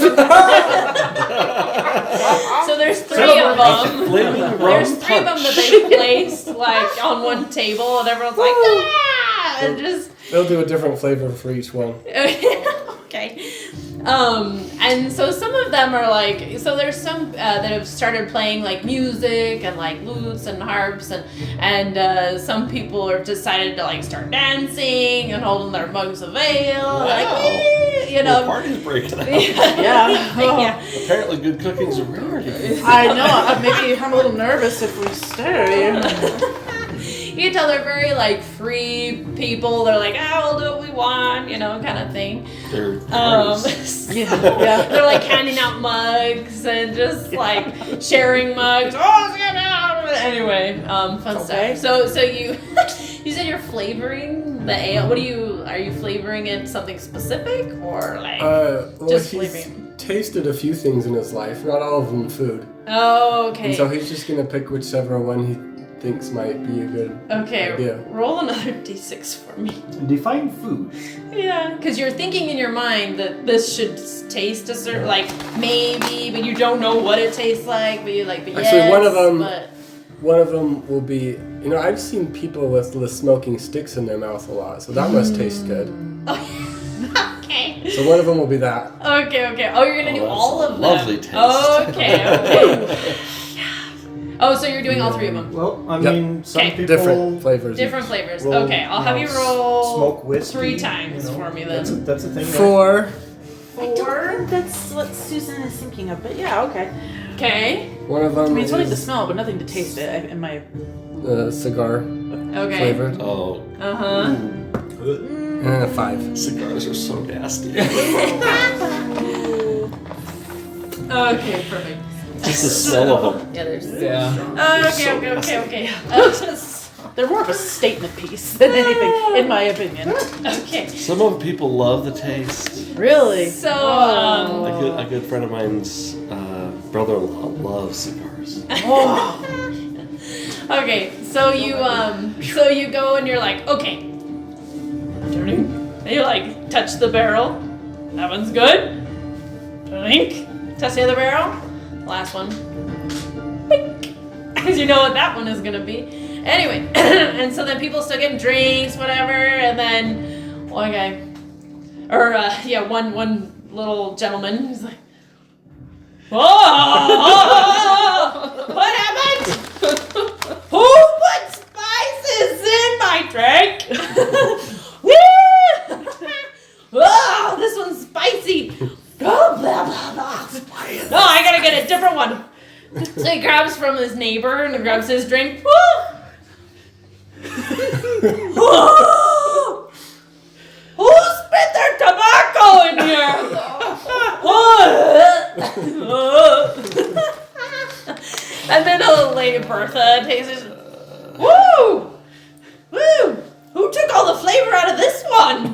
like, so there's 3 of them. Flaming rum There's 3 of them punch. that they placed like on one table, and everyone's like, ah! And just They'll do a different flavor for each one. okay. And so some of them are like, so there's some that have started playing like music and like lutes and harps, and some people have decided to like start dancing and holding their mugs of ale, like, you Well, know. party's breaking out. Yeah. Yeah. Apparently, good cooking's a rarity. I know. Maybe I'm a little nervous if we stay. You can tell they're very like free people. They're like, we'll do what we want, you know, kind of thing. They're parties. Yeah. They're like handing out mugs and just like sharing mugs. Oh, anyway, fun Okay. stuff. So you you said you're flavoring the ale. What are you flavoring it something specific or like Well, just he's flavoring? tasted a few things in his life, not all of them food. Oh, okay. And so he's just gonna pick whichever one he thinks might be a good idea. Roll another d6 for me. Define food. Yeah, because you're thinking in your mind that this should taste a certain, like, maybe, but you don't know what it tastes like, but you're like, but Actually, yes, one of them will be, you know, I've seen people with the smoking sticks in their mouth a lot, so that must taste good. Okay. So one of them will be that. Okay. Oh, you're going to do that's all a of them. lovely taste. Okay. Oh, so you're doing all 3 of them. Well, I Yep. mean, some Okay. people Different flavors. Different flavors. roll, Okay, I'll have you roll smoke whiskey 3 times you know. for me then. That's a thing. 4. I don't think that's what Susan is thinking of, but yeah, okay. Okay. One of I them mean, it's something to is smell, but nothing to taste it. In my cigar Okay. flavored. Oh, Uh-huh. And a 5. cigars are so nasty. Okay, perfect. Just the smell of them. Yeah, there's... Yeah. Okay. they're more of a statement piece than anything, in my opinion. Okay. Some of people love the taste. Really? So, A good friend of mine's brother-in-law loves cigars. Oh. okay, so you go and you're like, okay. Drink. And you like touch the barrel. That one's good. Drink. Touch the other barrel. Last one. Because you know what that one is gonna be. Anyway, and so then people still getting drinks, whatever, and then one guy, one little gentleman, he's like, "Oh, what happened? Who put spices in my drink? Woo! Oh, this one's spicy. Oh, blah, blah, blah. No, I gotta get a different one." So he grabs from his neighbor and grabs his drink. Woo! Who spit their tobacco in here? And then the lady Bertha takes it. Woo! Who took all the flavor out of this one?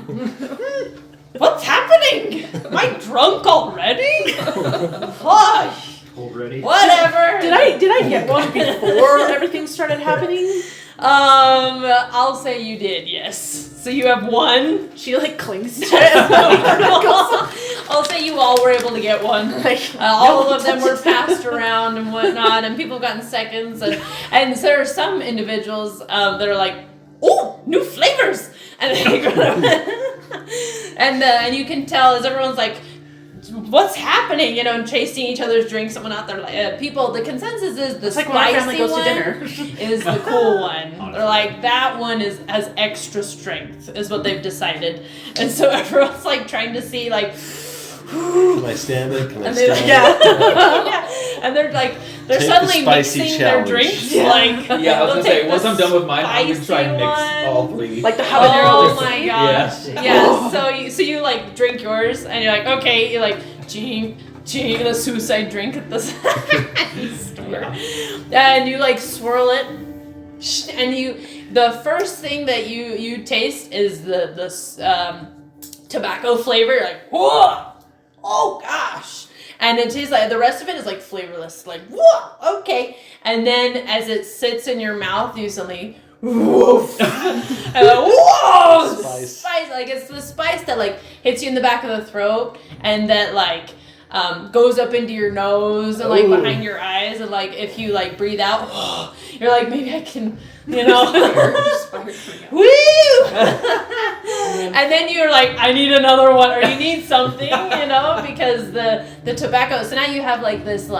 What's happening? Am I drunk already? Gosh. Already. Whatever. Did I get one before everything started happening? I'll say you did, yes. So you have one. She like clings to it. I'll say you all were able to get one. All of them were passed around and whatnot, and people have gotten seconds. And so there are some individuals that are like, "Oh, new flavors!" And they and you can tell as everyone's like, "What's happening?" You know, and tasting each other's drinks and whatnot. They're like, people. The consensus is the It's like when our family spicy goes to dinner. is the cool one. They're like, that one has extra strength, is what they've decided. And so everyone's like trying to see like, Can I stand it? Can I and they're stand like, it? yeah, and they're like, they're Take the suddenly spicy mixing challenge. their drinks. Yeah. Like, Yeah, I was they'll gonna take say, once the I'm done with mine, I'm gonna try and mix spicy all one. 3. Like the habanero. Oh my gosh! Yeah. Yeah. So you like drink yours, and you're like, okay, you're like, ching, the suicide drink at the store, and you like swirl it, and the first thing that you taste is the tobacco flavor. You're like, whoa, oh gosh. And it tastes like, the rest of it is like flavorless, like, whoa, okay. And then as it sits in your mouth, you suddenly, woof. And whoa, Spice. Like it's the spice that like hits you in the back of the throat and that like goes up into your nose and like behind your eyes, and like if you like breathe out, you're like, maybe I can, you know. Woo! And then you're like, I need another one, or you need something, you know, because the tobacco. So now you have like this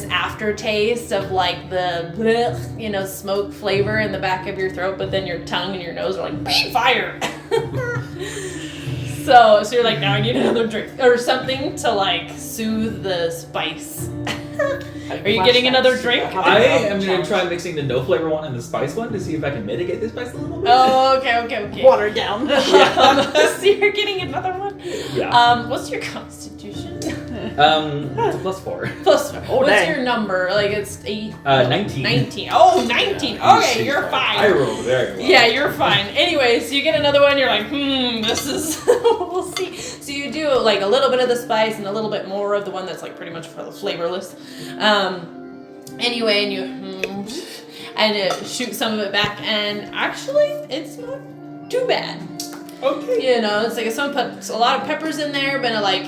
aftertaste of like the blech, you know, smoke flavor in the back of your throat, but then your tongue and your nose are like, be fire. So you're like, now I need another drink or something to like soothe the spice. Are you getting another drink? I am gonna try mixing the no flavor one and the spice one to see if I can mitigate the spice a little bit. Oh, okay. Watered down. So you're getting another one? Yeah. What's your constitution? It's a +4. +4. What's dang. your number? Like it's 8? 19. 19. Oh, 19. Okay, you're fine. I rolled very well. Yeah, you're fine. Anyways, you get another one, you're like, this is, we'll see. So you do like a little bit of the spice and a little bit more of the one that's like pretty much flavorless. Anyway, and you shoot some of it back, and actually, it's not too bad. Okay. You know, it's like someone put a lot of peppers in there, but like,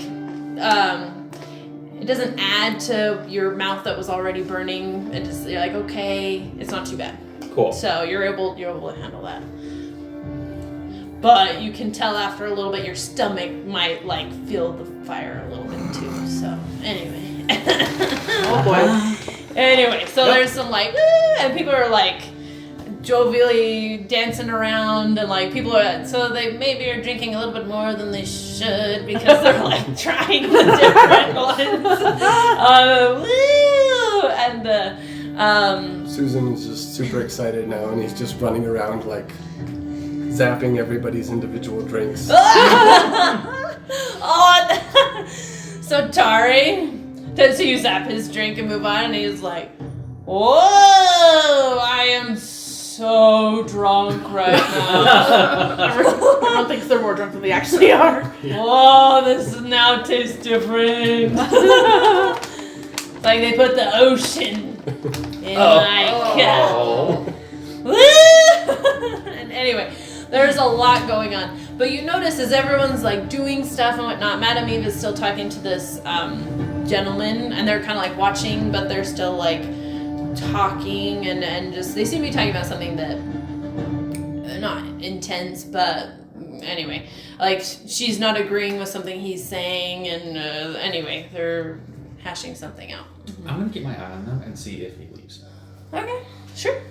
it doesn't add to your mouth that was already burning. It just, you're like, okay, it's not too bad. Cool. So you're able to handle that. But you can tell after a little bit your stomach might like feel the fire a little bit too. So anyway. Oh boy. Anyway, so there's some like, and people are like jovially dancing around, and like people are, so they maybe are drinking a little bit more than they should because they're like trying the different ones. Woo! And Susan is just super excited now, and he's just running around like zapping everybody's individual drinks. So Tari, so you zap his drink and move on, and he's like, whoa, I am so drunk right now. Everyone thinks they're more drunk than they actually are. Whoa, this now tastes different. Like they put the ocean in my cup. And anyway, there's a lot going on. But you notice as everyone's like doing stuff and whatnot, Madame Eve is still talking to this gentleman, and they're kind of like watching, but they're still like talking and just, they seem to be talking about something that not intense, but anyway, like she's not agreeing with something he's saying, and anyway, they're hashing something out. I'm gonna keep my eye on them and see if he leaves. Okay, sure.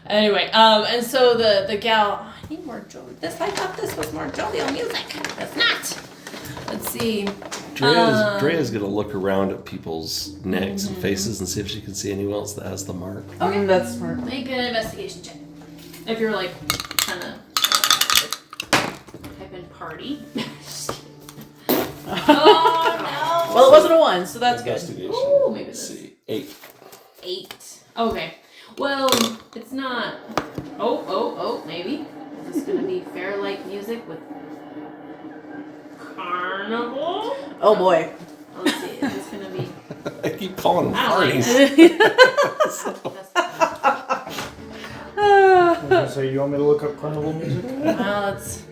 Anyway, and so the gal, I need more jovial. I thought this was more jovial music. It's not. Let's see. Drea's gonna look around at people's necks and faces and see if she can see anyone else that has the mark. Okay, That's smart. make an investigation check. If you're like kind of type in party. Oh no. Well, it wasn't a 1, so that's good. Investigation. Ooh, maybe Let's this. see. 8. 8. Okay. Well, it's not. Oh, maybe. Is this gonna be fair-like music with carnival? Oh boy. Let's see. Is this gonna be? I keep calling them I don't like parties. it. So you want me to look up carnival music? Let's.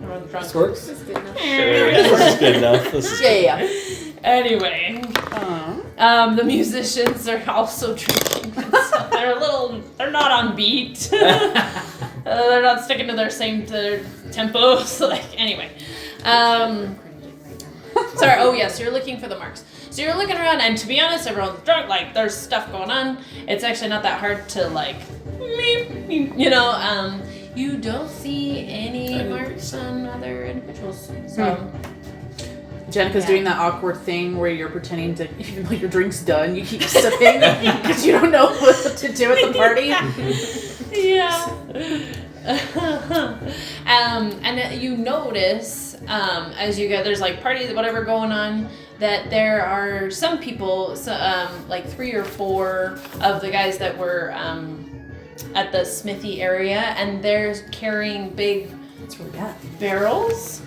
Everyone's drunk. This works? This is good enough. This is Yeah. Anyway, the musicians are also drinking. So they're not on beat. They're not sticking to their tempo. So like, anyway. Sorry, yes, you're looking for the marks. So you're looking around, and to be honest, everyone's drunk, like, there's stuff going on. It's actually not that hard to, like, you know, you don't see any marks on other individuals. So, Jenica's doing that awkward thing where you're pretending to, even though your drink's done, you keep sipping because you don't know what to do at the party. yeah. And you notice, as you go, there's like parties, whatever going on, that there are some people, like 3 or 4 of the guys that were at the smithy area, and they're carrying big barrels.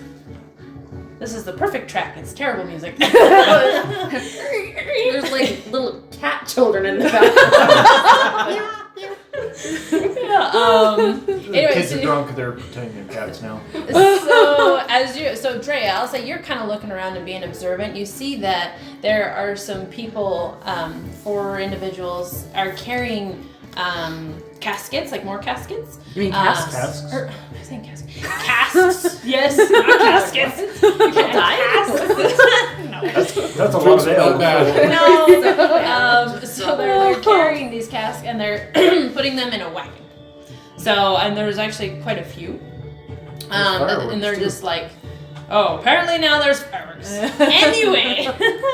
This is the perfect track. It's terrible music. There's like little cat children in the back. Anyway, Kids so, are drunk. They're pretending they're cats now. so Drea, I'll say you're kind of looking around and being observant. You see that there are some people, 4 individuals, are carrying caskets, like more caskets. You mean casks? Casks? I think caskets. Casks. Yes, not caskets. People That's a lot of ale. No. So they're carrying these casks and they're putting them in a wagon. So, and there's actually quite a few. And they're just like, oh, apparently now there's fireworks. Anyway.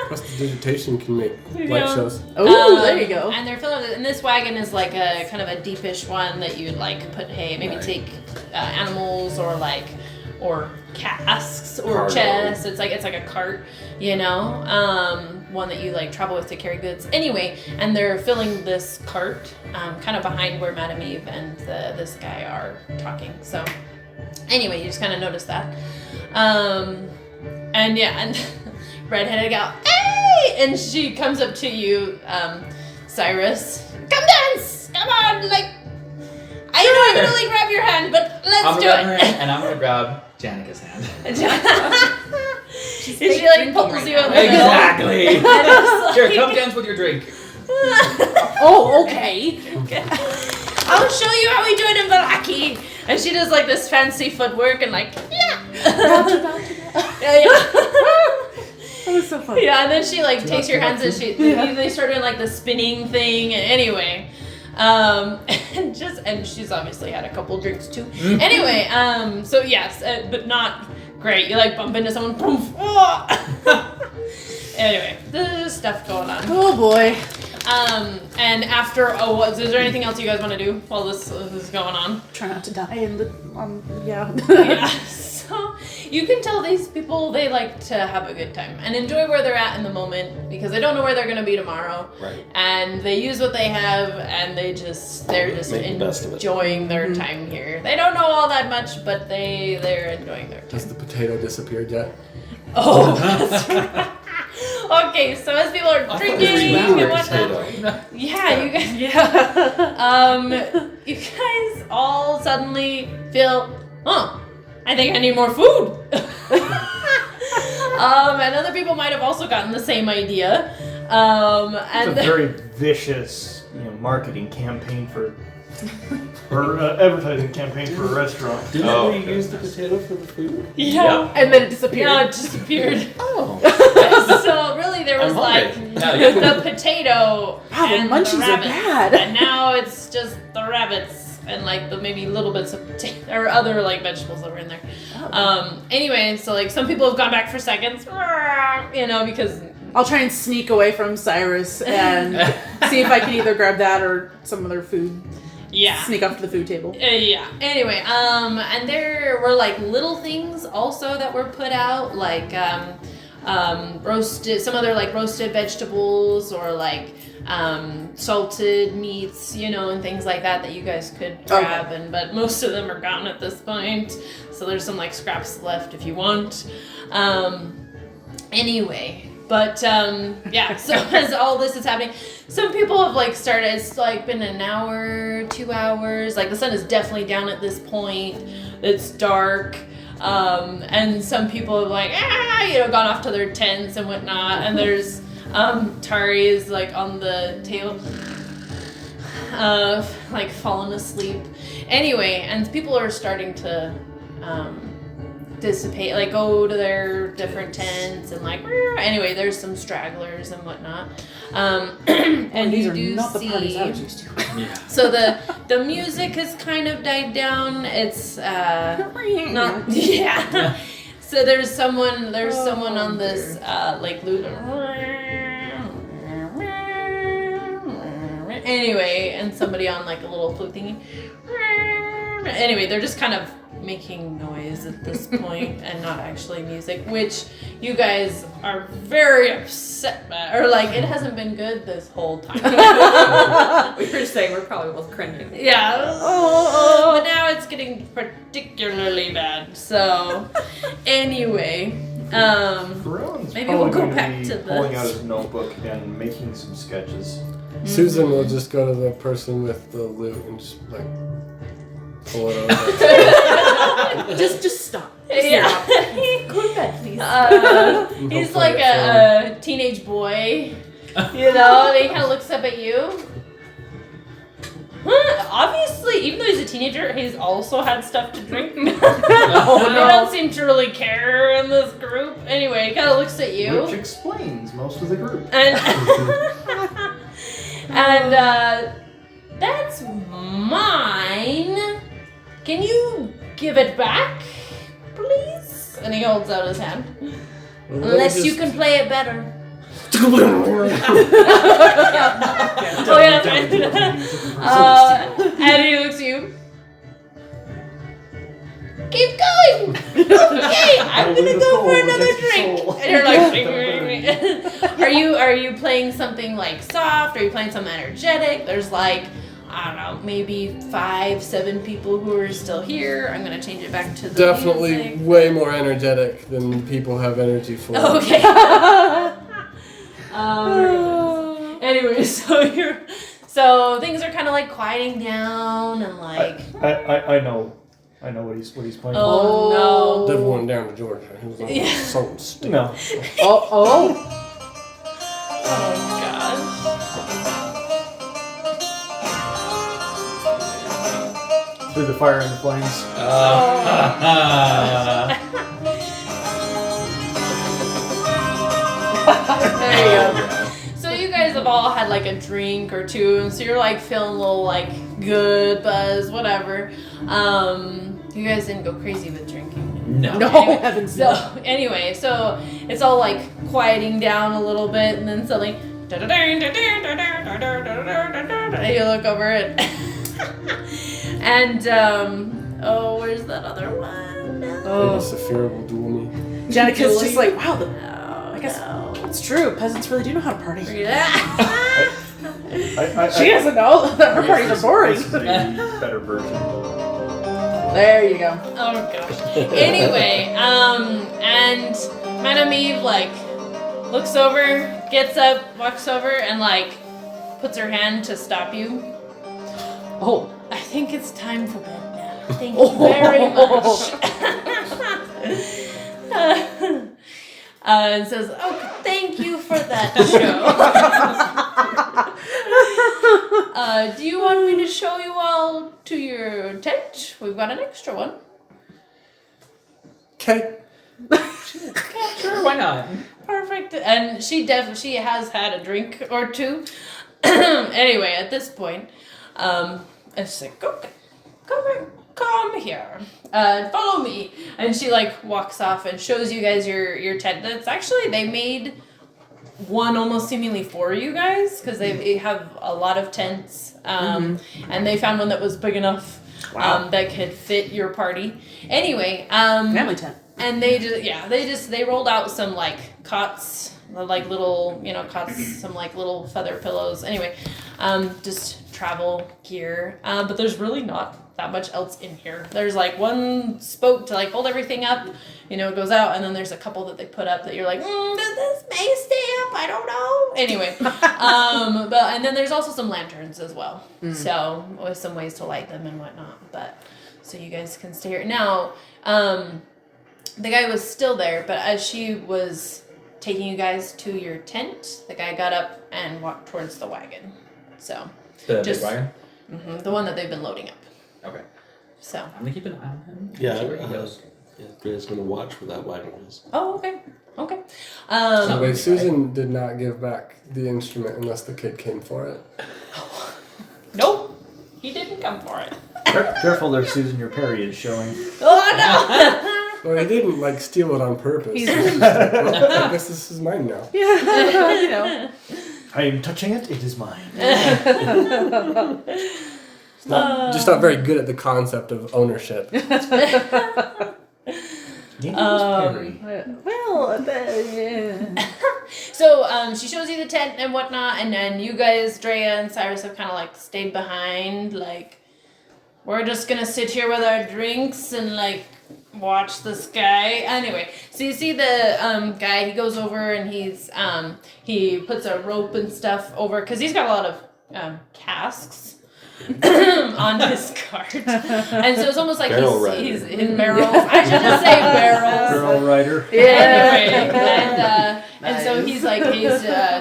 Prestidigitation can make light shows. Oh, there you go. And they're filling it, and this wagon is like a kind of a deepish one that you'd like put hay, maybe take animals or casks or Cargo. chests. It's like a cart, one that you like travel with to carry goods. Anyway, and they're filling this cart kind of behind where Madame Eve and this guy are talking. So anyway, you just kind of notice that. And redheaded gal, hey! And she comes up to you, Cyrus. Come dance! Come on! Like, I know I can only grab your hand, but let's do grab her it. hand, and I'm gonna grab Janica's hand. And she like pulls you in the middle. Exactly. And it's Here, like- come dance with your drink. Oh, okay. I'll show you how we do it in Valaki. And she does like this fancy footwork and like, yeah. That was so funny. Yeah, and then she like takes your hands and they start doing like the spinning thing. And anyway, and she's obviously had a couple drinks too. Anyway, so yes, but not great. You like bump into someone, poof. Anyway, there's stuff going on. Oh boy. And after is there anything else you guys want to do while this is going on? Try not to die in the yeah. Yeah. So you can tell these people, they like to have a good time and enjoy where they're at in the moment because they don't know where they're going to be tomorrow. Right. And they use what they have and they're just Make the best of it. enjoying their time here. They don't know all that much, but they're enjoying their time. Has the potato disappeared yet? Oh, that's right. Okay, so as people are drinking and whatnot, yeah, you guys, you guys all suddenly feel, I think I need more food. And other people might have also gotten the same idea. It's a very vicious, marketing campaign or advertising campaign for a restaurant. Didn't we use the potato for the food? Yeah. And then it disappeared. Yeah, it disappeared. Oh. So really, there was I'm like hungry. the potato Wow, the and munchies the are rabbit, bad. and now it's just the rabbits and like the maybe little bits of potato or other like vegetables that were in there. Anyway, so like some people have gone back for seconds, because I'll try and sneak away from Cyrus and see if I can either grab that or some other food. yeah. Sneak off to the food table. Yeah. Anyway, and there were like little things also that were put out, like roasted, some other like roasted vegetables or like salted meats, and things like that you guys could grab. Okay. But most of them are gone at this point. So there's some like scraps left if you want. Anyway. But yeah, so as all this is happening, some people have like started, it's like been an hour, 2 hours, like the sun is definitely down at this point, it's dark, and some people have like, gone off to their tents and whatnot, and there's Tari is like on the table, like falling asleep. Anyway, and people are starting to dissipate, like go to their different tents and like anyway, there's some stragglers and whatnot, and these you are do not the see parties I was used to. Yeah. so the music has kind of died down. It's not so there's someone on this like lute anyway, and somebody on like a little flute thingy. Anyway, they're just kind of making noise at this point and not actually music, which you guys are very upset by, or like it hasn't been good this whole time. We were saying we're probably both cringing. Yeah. But now it's getting particularly bad. So anyway, Rowan's maybe we'll probably go gonna back be to pulling this. out his notebook and making some sketches. Susan will just go to the person with the lute and just like pull it over. Just stop. Yeah. Go to bed, please. He's Hopefully like it's a teenage boy, you know, and he kind of looks up at you. Obviously, even though he's a teenager, he's also had stuff to drink. They don't seem to really care in this group. Anyway, he kind of looks at you. Which explains most of the group. And that's mine. Can you give it back, please? And he holds out his hand. Unless you can play it better. Oh yeah. And he looks at you. Keep going. Okay, I'm gonna go for another drink. And you're like, are you playing something like soft? Are you playing something energetic? There's like, I don't know, maybe 5-7 people who are still here. I'm gonna change it back to the Definitely music. way more energetic than people have energy for. Okay. Anyway, so things are kind of like quieting down and like. I know what he's playing. Oh no! Everyone down to Georgia. He was like, so stupid. No. Oh god. Through the fire and the flames. There you go. So you guys have all had like a drink or two, and so you're like feeling a little like good buzz, whatever. You guys didn't go crazy with drinking. No. Anyway, heavens so anyway, so it's all like quieting down a little bit, and then suddenly, and you look over it, and where's that other one? Maybe Saveur will duel me. Jenica's just like, wow, I guess No. it's true. Peasants really do know how to party. She I doesn't know that her parties are boring. This is the better version. There you go. Oh gosh. Anyway, and Madame Eve like looks over, gets up, walks over, and like puts her hand to stop you. Oh. I think it's time for bed now. Thank you very much. And says, "Oh, thank you for that show. Do you want me to show you all to your tent? We've got an extra one." Okay. Sure, why not? Perfect. And she has had a drink or two. Anyway, at this point, it's like, okay, come here, follow me. And she like walks off and shows you guys your tent. That's actually, they made one almost seemingly for you guys because they have a lot of tents, and they found one that was big enough that could fit your party. Anyway, Family tent. and they rolled out some like cots, like little cots, some like little feather pillows. Anyway, just travel gear. But there's really not that much else in here. There's like one spoke to like hold everything up, it goes out, and then there's a couple that they put up that you're like, this may stay up, I don't know. Anyway, and then there's also some lanterns as well. So with some ways to light them and whatnot. But so you guys can stay here now. The guy was still there, but as she was taking you guys to your tent, the guy got up and walked towards the wagon. So The Just- big wagon? the one that they've been loading up. Okay. So I'm gonna keep an eye on him. Yeah, See where he goes. Dre's gonna watch where that wagon is. okay. Wait, Susan did not give back the instrument unless the kid came for it. Nope, he didn't come for it. Careful there, Susan. Your parry is showing. Oh no! Well, he didn't steal it on purpose. He's just like, well, I guess this is mine now. Yeah. I am touching it. It is mine. Just not very good at the concept of ownership. So she shows you the tent and whatnot, and then you guys, Drea and Cyrus, have kind of like stayed behind. Like, we're just gonna sit here with our drinks and like watch the sky. Anyway, so you see the guy. He goes over and he puts a rope and stuff over because he's got a lot of casks. on his cart. And so it's almost like Barrel rider. he's in barrels. I should just say barrels. Girl rider. Anyway, and so he's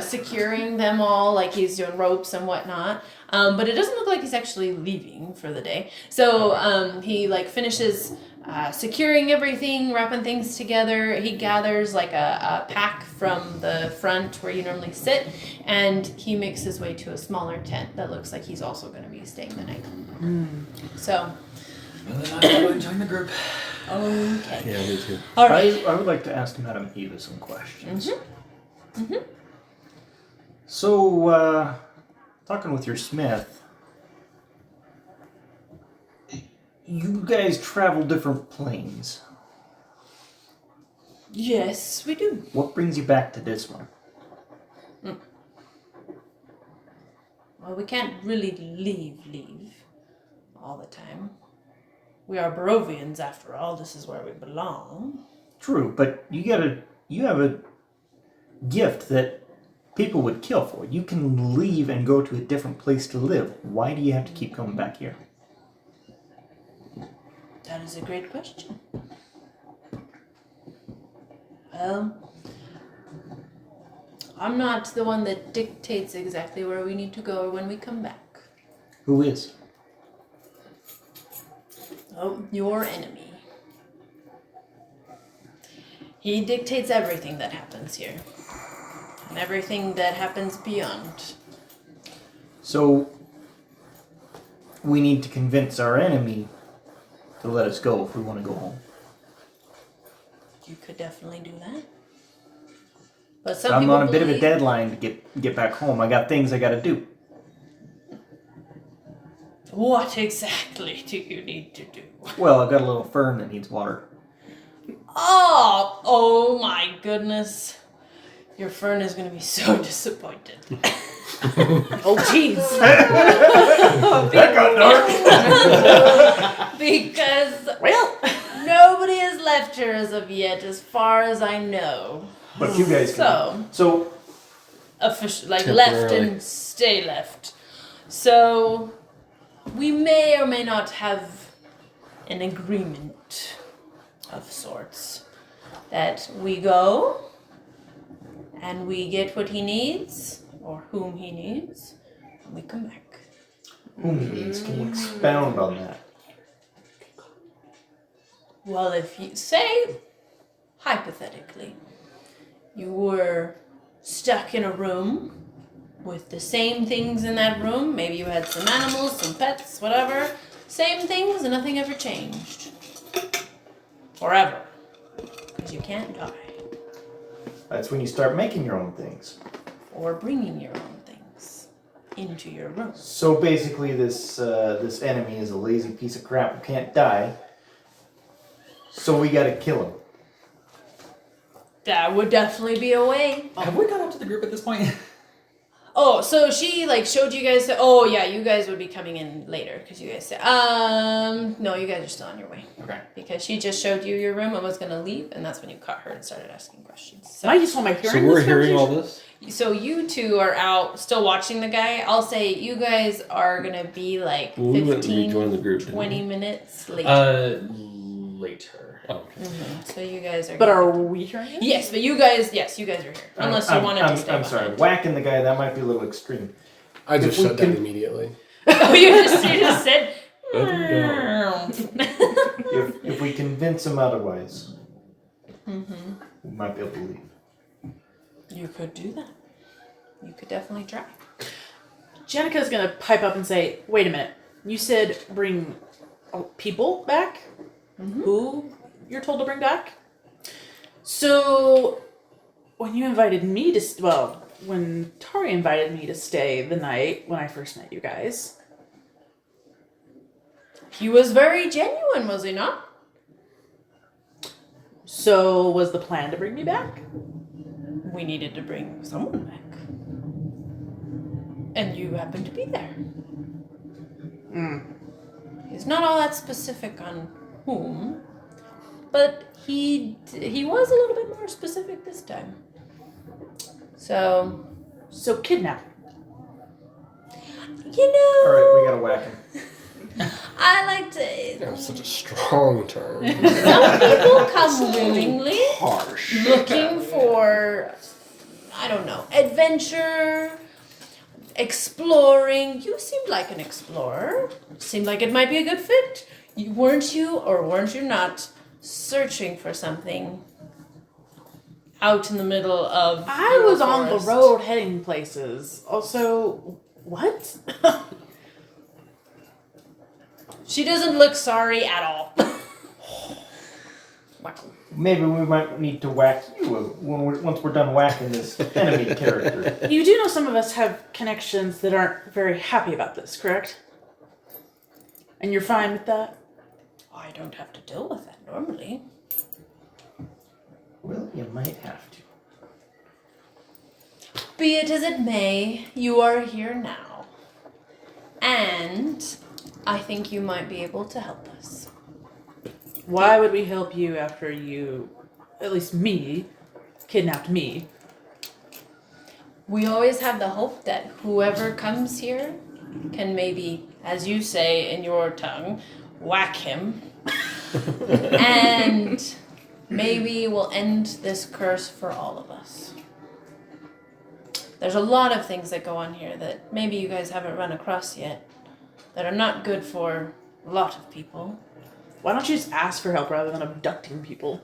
securing them all, like he's doing ropes and whatnot. But it doesn't look like he's actually leaving for the day. So he finishes securing everything, wrapping things together. He gathers like a pack from the front where you normally sit, and he makes his way to a smaller tent that looks like he's also going to be staying the night. So. Well, then I'll go and join the group. Okay. Yeah, me too. All right. I would like to ask Madame Eva some questions. Mm-hmm. So, talking with your smith, you guys travel different planes. Yes, we do. What brings you back to this one? Well, we can't really leave all the time. We are Barovians, after all. This is where we belong. True, but you have a gift that people would kill for. You can leave and go to a different place to live. Why do you have to keep coming back here? That is a great question. Well, I'm not the one that dictates exactly where we need to go or when we come back. Who is? Oh, your enemy. He dictates everything that happens here. And everything that happens beyond. So, we need to convince our enemy to let us go if we want to go home. You could definitely do that. But some I'm people on a bit of a believe- deadline to get back home. I got things I got to do. What exactly do you need to do? Well, I've got a little fern that needs water. Oh my goodness. Your fern is going to be so disappointed. Oh, jeez. That got dark. Because Well, nobody has left here as of yet, as far as I know. But you guys can. So, Official, left and stay left. So, we may or may not have an agreement of sorts that we go and we get what he needs or whom he needs and we come back. whom he needs. Can you expound on that? Well, if you say, hypothetically, you were stuck in a room with the same things in that room, maybe you had some animals, some pets, whatever, same things and nothing ever changed. Forever. Because you can't die. That's when you start making your own things. Or bringing your own things into your room. So basically, this enemy is a lazy piece of crap who can't die. So we gotta kill him. That would definitely be a way. Have we got up to the group at this point? Oh, so she showed you guys. Oh yeah, you guys would be coming in later because you guys said. No, you guys are still on your way. Okay. Because she just showed you your room and was gonna leave, and that's when you caught her and started asking questions. So, I just want my hearing. So we're this hearing all conversation. this? so you two are out still watching the guy. I'll say you guys are gonna be like Well, we went and 15, rejoined the group, didn't 20 we? minutes later. Later. Oh, okay. So you guys are. But gonna- are we hearing it? Yes, but you guys are here. Unless you wanted to stay I'm sorry. behind. Whacking the guy, that might be a little extreme. I just If we shut down can- immediately. Oh, you just said. If we convince him otherwise, we might be able to leave. You could do that. You could definitely try. Jenica's gonna pipe up and say, "Wait a minute. You said bring people back? Who you're told to bring back? So, when you invited me to, when Tari invited me to stay the night when I first met you guys, He was very genuine, was he not? so was the plan to bring me back? We needed to bring someone back. And you happened to be there. He's not all that specific on whom, but he was a little bit more specific this time. So, So kidnapping. you know... All right, we gotta whack him. That's such a strong term. Some people come willingly, Harsh. looking for, I don't know, adventure, exploring. You seemed like an explorer. Seemed like it might be a good fit. Weren't you not searching for something out in the middle of I was on the forest? road heading places. Also, what? She doesn't look sorry at all. Wow. Maybe we might need to whack you once we're done whacking this enemy character. You do know some of us have connections that aren't very happy about this, correct? And you're fine with that? I don't have to deal with that normally. Well, you might have to. Be it as it may, you are here now. And I think you might be able to help us. Why would we help you after you, at least me, kidnapped me? We always have the hope that whoever comes here can maybe, as you say in your tongue, whack him. And maybe we'll end this curse for all of us. There's a lot of things that go on here that maybe you guys haven't run across yet that are not good for a lot of people. Why don't you just ask for help rather than abducting people?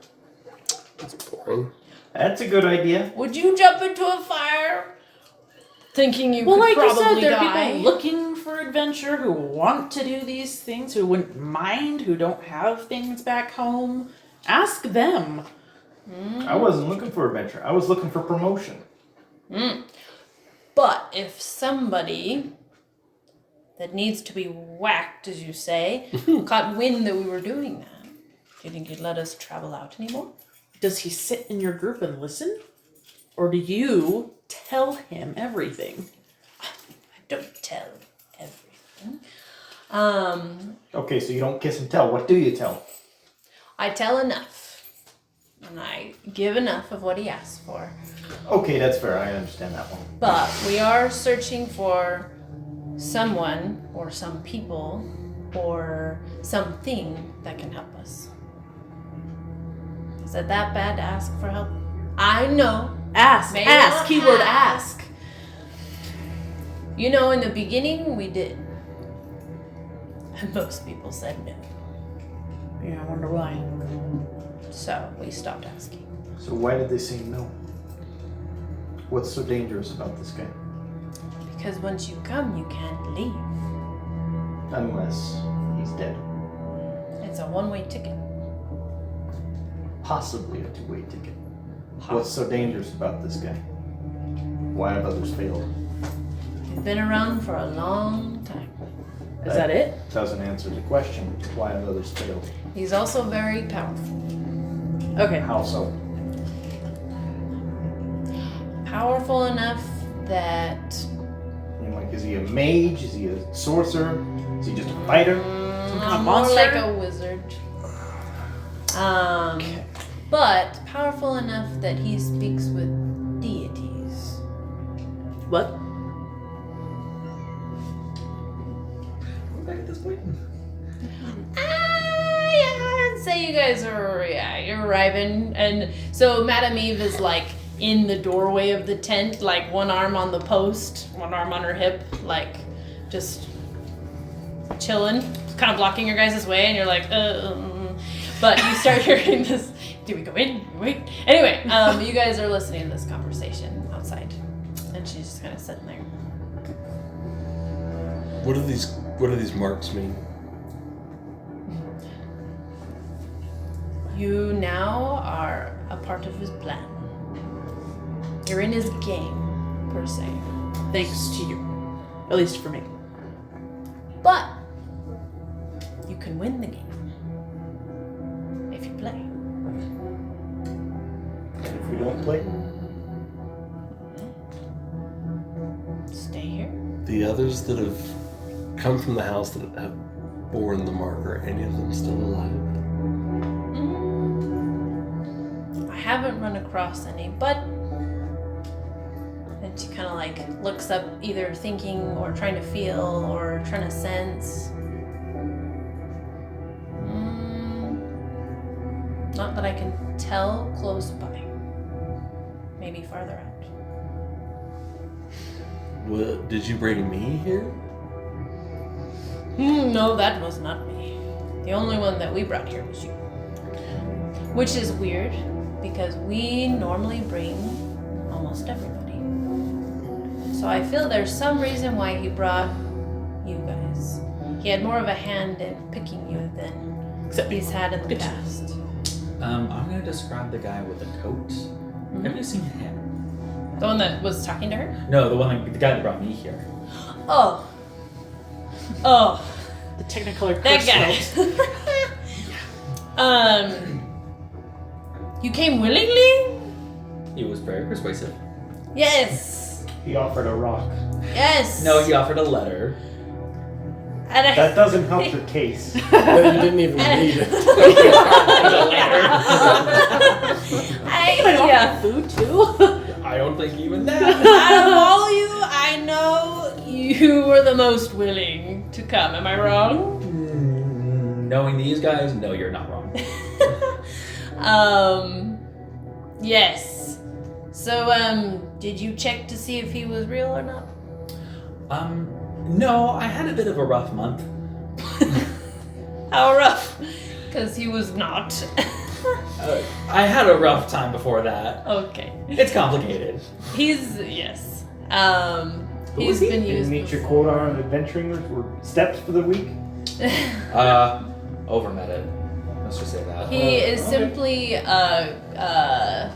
That's boring. That's a good idea. Would you jump into a fire thinking you Well, could like you probably said, there are die? people looking for adventure who want to do these things, who wouldn't mind, who don't have things back home. Ask them. I wasn't looking for adventure. I was looking for promotion. But if somebody that needs to be whacked, as you say, caught wind that we were doing that, do you think he'd let us travel out anymore? Does he sit in your group and listen? Or do you tell him everything? I don't tell everything. Okay, so you don't kiss and tell. What do you tell? I tell enough. And I give enough of what he asks for. Okay, that's fair. I understand that one. But we are searching for someone or some people or something that can help us. Is it that bad to ask for help? I know. Ask. May Ask. not Keyword have. ask. You know, in the beginning we did. And most people said no. Yeah, I wonder why. So we stopped asking. So why did they say no? What's so dangerous about this guy? Because once you come, you can't leave. Unless he's dead. It's a one-way ticket. Possibly a two-way ticket. What's so dangerous about this guy? Why have others failed? He's been around for a long time. Is that it? Doesn't answer the question. Why have others failed? He's also very powerful. Okay. How so? Powerful enough that I mean, like, is he a mage? Is he a sorcerer? Is he just a fighter? kind of more monster? like a wizard. But powerful enough that he speaks with deities. What? We're back at this point. I'd say you guys are, you're arriving. And so Madame Eve is like in the doorway of the tent, like one arm on the post, one arm on her hip, like just chilling, kind of blocking your guys' way, and you're like, But you start hearing this, do we go in? Wait. Anyway, you guys are listening to this conversation outside. And she's just kind of sitting there. What do these marks mean? You now are a part of his plan. You're in his game, per se. Thanks to you. At least for me. But you can win the game if you play. And if we don't play, Stay here. The others that have come from the house that have borne the mark, are any of them still alive? I haven't run across any, but and she kind of like looks up, either thinking or trying to feel or trying to sense. not that I can tell close by. Maybe farther out. What, did you bring me here? No, that was not me. The only one that we brought here was you. Which is weird, because we normally bring almost everybody. So I feel there's some reason why he brought you guys. He had more of a hand in picking you than he's had in the past. I'm gonna describe the guy with the coat. Have you seen him? The one that was talking to her? No, the guy that brought me here. Oh. The Technicolor That curse guy. note. You came willingly? He was very persuasive. Yes. He offered a rock. Yes. No, he offered a letter. And That doesn't help the case. But you didn't even read it. Yeah. Food too. I don't think even that. Out of all you, I know you were the most willing to come. Am I wrong? Knowing these guys, no, you're not wrong. Yes. So, did you check to see if he was real or not? No, I had a bit of a rough month. How rough? Because he was not. I had a rough time before that. Okay. It's complicated. Yes. Who He's is he? been Did you used meet your before. quota on adventuring or steps for the week? Overmet it. Let's just say that. He is okay. simply a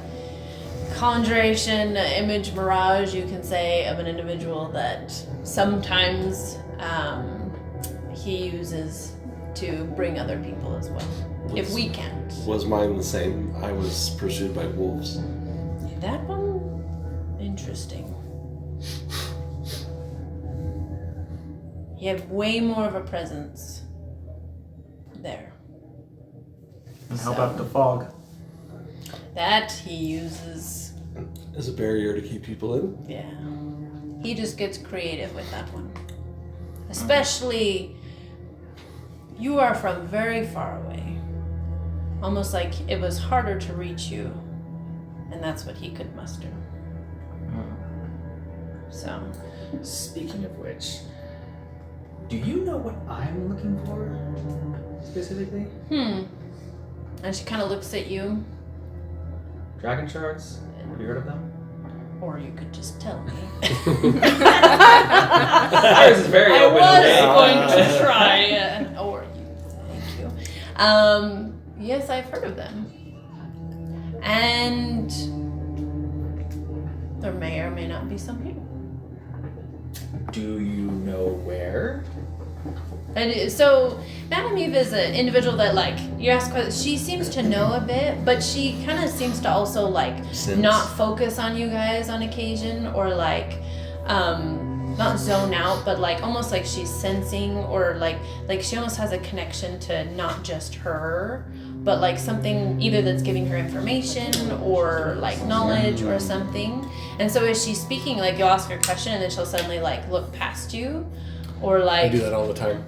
conjuration, image, mirage, you can say, of an individual that sometimes he uses to bring other people as well. If we can't. Was mine the same? I was pursued by wolves. That one? Interesting. You have way more of a presence there. And how about the fog? That he uses. As a barrier to keep people in? Yeah. He just gets creative with that one. Especially, you are from very far away. Almost like it was harder to reach you. And that's what he could muster. So. Speaking of which, do you know what I'm looking for specifically? And she kind of looks at you. Dragon shards? Have you heard of them? Or you could just tell me. I was very I open. was okay? going to try. Or you. Thank you. Yes, I've heard of them. And there may or may not be some here. Do you know where? And so Madame Eve is an individual that, like, you ask questions, she seems to know a bit, but she kind of seems to also, like, Sense. not focus on you guys on occasion, or, like, not zone out, but, like, almost like she's sensing, or, like she almost has a connection to not just her, but, like, something either that's giving her information, or, like, knowledge, or something. And so as she's speaking, like, you'll ask her a question, and then she'll suddenly, like, look past you. Or I like do that all the time.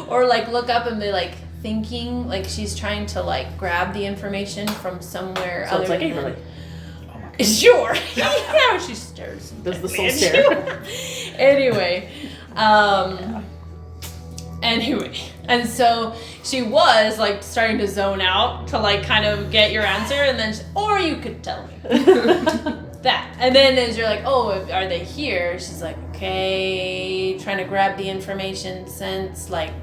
or like look up and be like thinking, like she's trying to like grab the information from somewhere So other it's like, than hey, really? Sure. Yeah, she stares. Does the soul at stare? you. Anyway. Anyway. And so she was like starting to zone out to like kind of get your answer, and then or you could tell me. That. And then as you're like, oh, are they here? She's like, okay, trying to grab the information since like,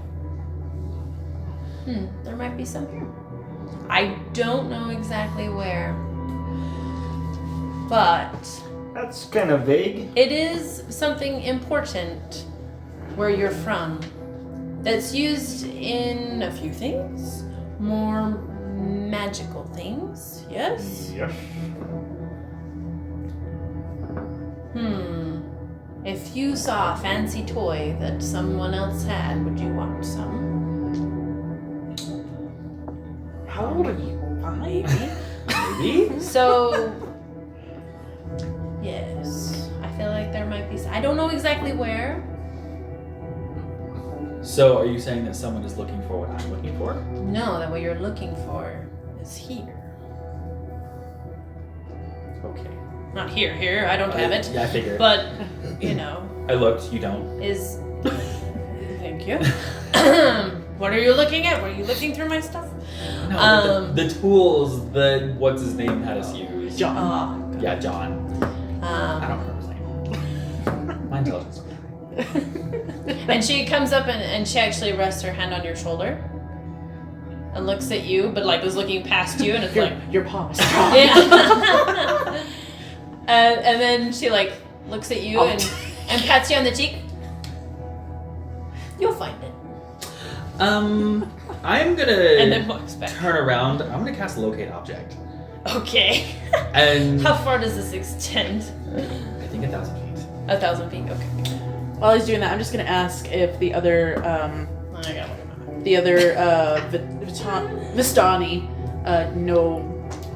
there might be some here. I don't know exactly where, but That's kind of vague. it is something important where you're from that's used in a few things, more magical things, yes? Yes. If you saw a fancy toy that someone else had, would you want some? How old are you? 5? Maybe? So, yes, I feel like there might be. I don't know exactly where, So, are you saying that someone is looking for what I'm looking for? No, that what you're looking for is here. Okay. Not here. I don't have it. Yeah, I figured. But, you know, I looked. You don't. is. Thank you. What are you looking at? Were you looking through my stuff? No, the tools that what's his name had us use. John. Yeah, John. I don't remember his name. My intelligence. And she comes up and she actually rests her hand on your shoulder and looks at you, but like is looking past you, and it's like Your paws. yeah. And then she like looks at you Oh. and pats you on the cheek. You'll find it. I'm gonna And then walks back. turn around. I'm gonna cast locate object. Okay. And How far does this extend? I think 1,000 feet. 1,000 feet. Okay. While he's doing that, I'm just gonna ask if the other I got one. Vistani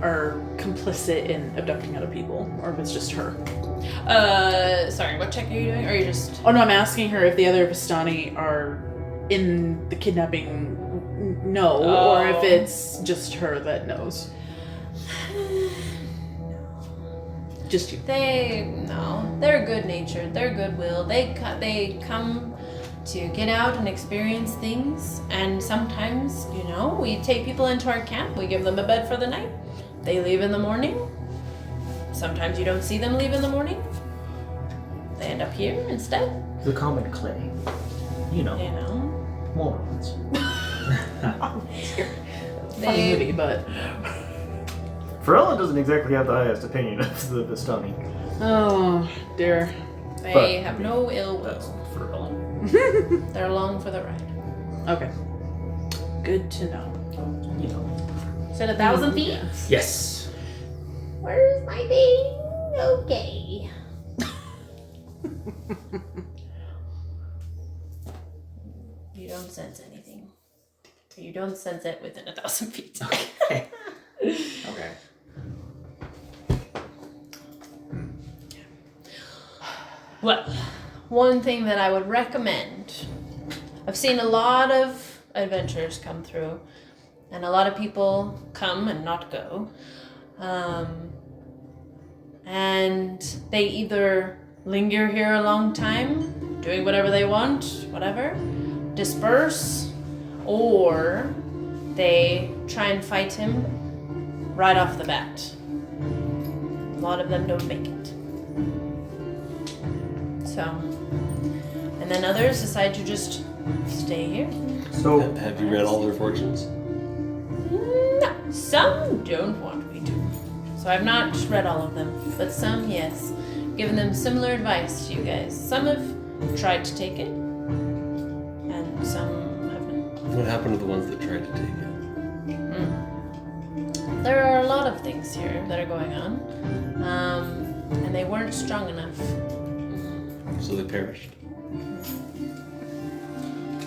are complicit in abducting other people, or if it's just her. Sorry. What check are you doing? Or are you just? Oh no, I'm asking her if the other Vistani are in the kidnapping. No, or if it's just her that knows. Just you. They're good natured. They're goodwill. They come to get out and experience things, and sometimes, you know, we take people into our camp. We give them a bed for the night. They leave in the morning. Sometimes you don't see them leave in the morning. They end up here instead. The common clay. You know, You know, morons. Funny movie, but Ferella doesn't exactly have the highest opinion of the Vistani. oh dear. they But- have no ill That's will. for real. They're along for the ride. Okay. Good to know. You know. Said 1,000 feet. Yes. Where's my thing? Okay. You don't sense anything. You don't sense it within 1,000 feet. Okay. Okay. Well, one thing that I would recommend, I've seen a lot of adventures come through, and a lot of people come and not go. And they either linger here a long time, doing whatever they want, whatever, disperse, or they try and fight him right off the bat. A lot of them don't make it. So, and then others decide to just stay here. So, Have you read all their fortunes? No, some don't want me to. So I've not read all of them, but some, yes. Given them similar advice to you guys. Some have tried to take it, and some haven't. What happened to the ones that tried to take it? There are a lot of things here that are going on, and they weren't strong enough. So they perished.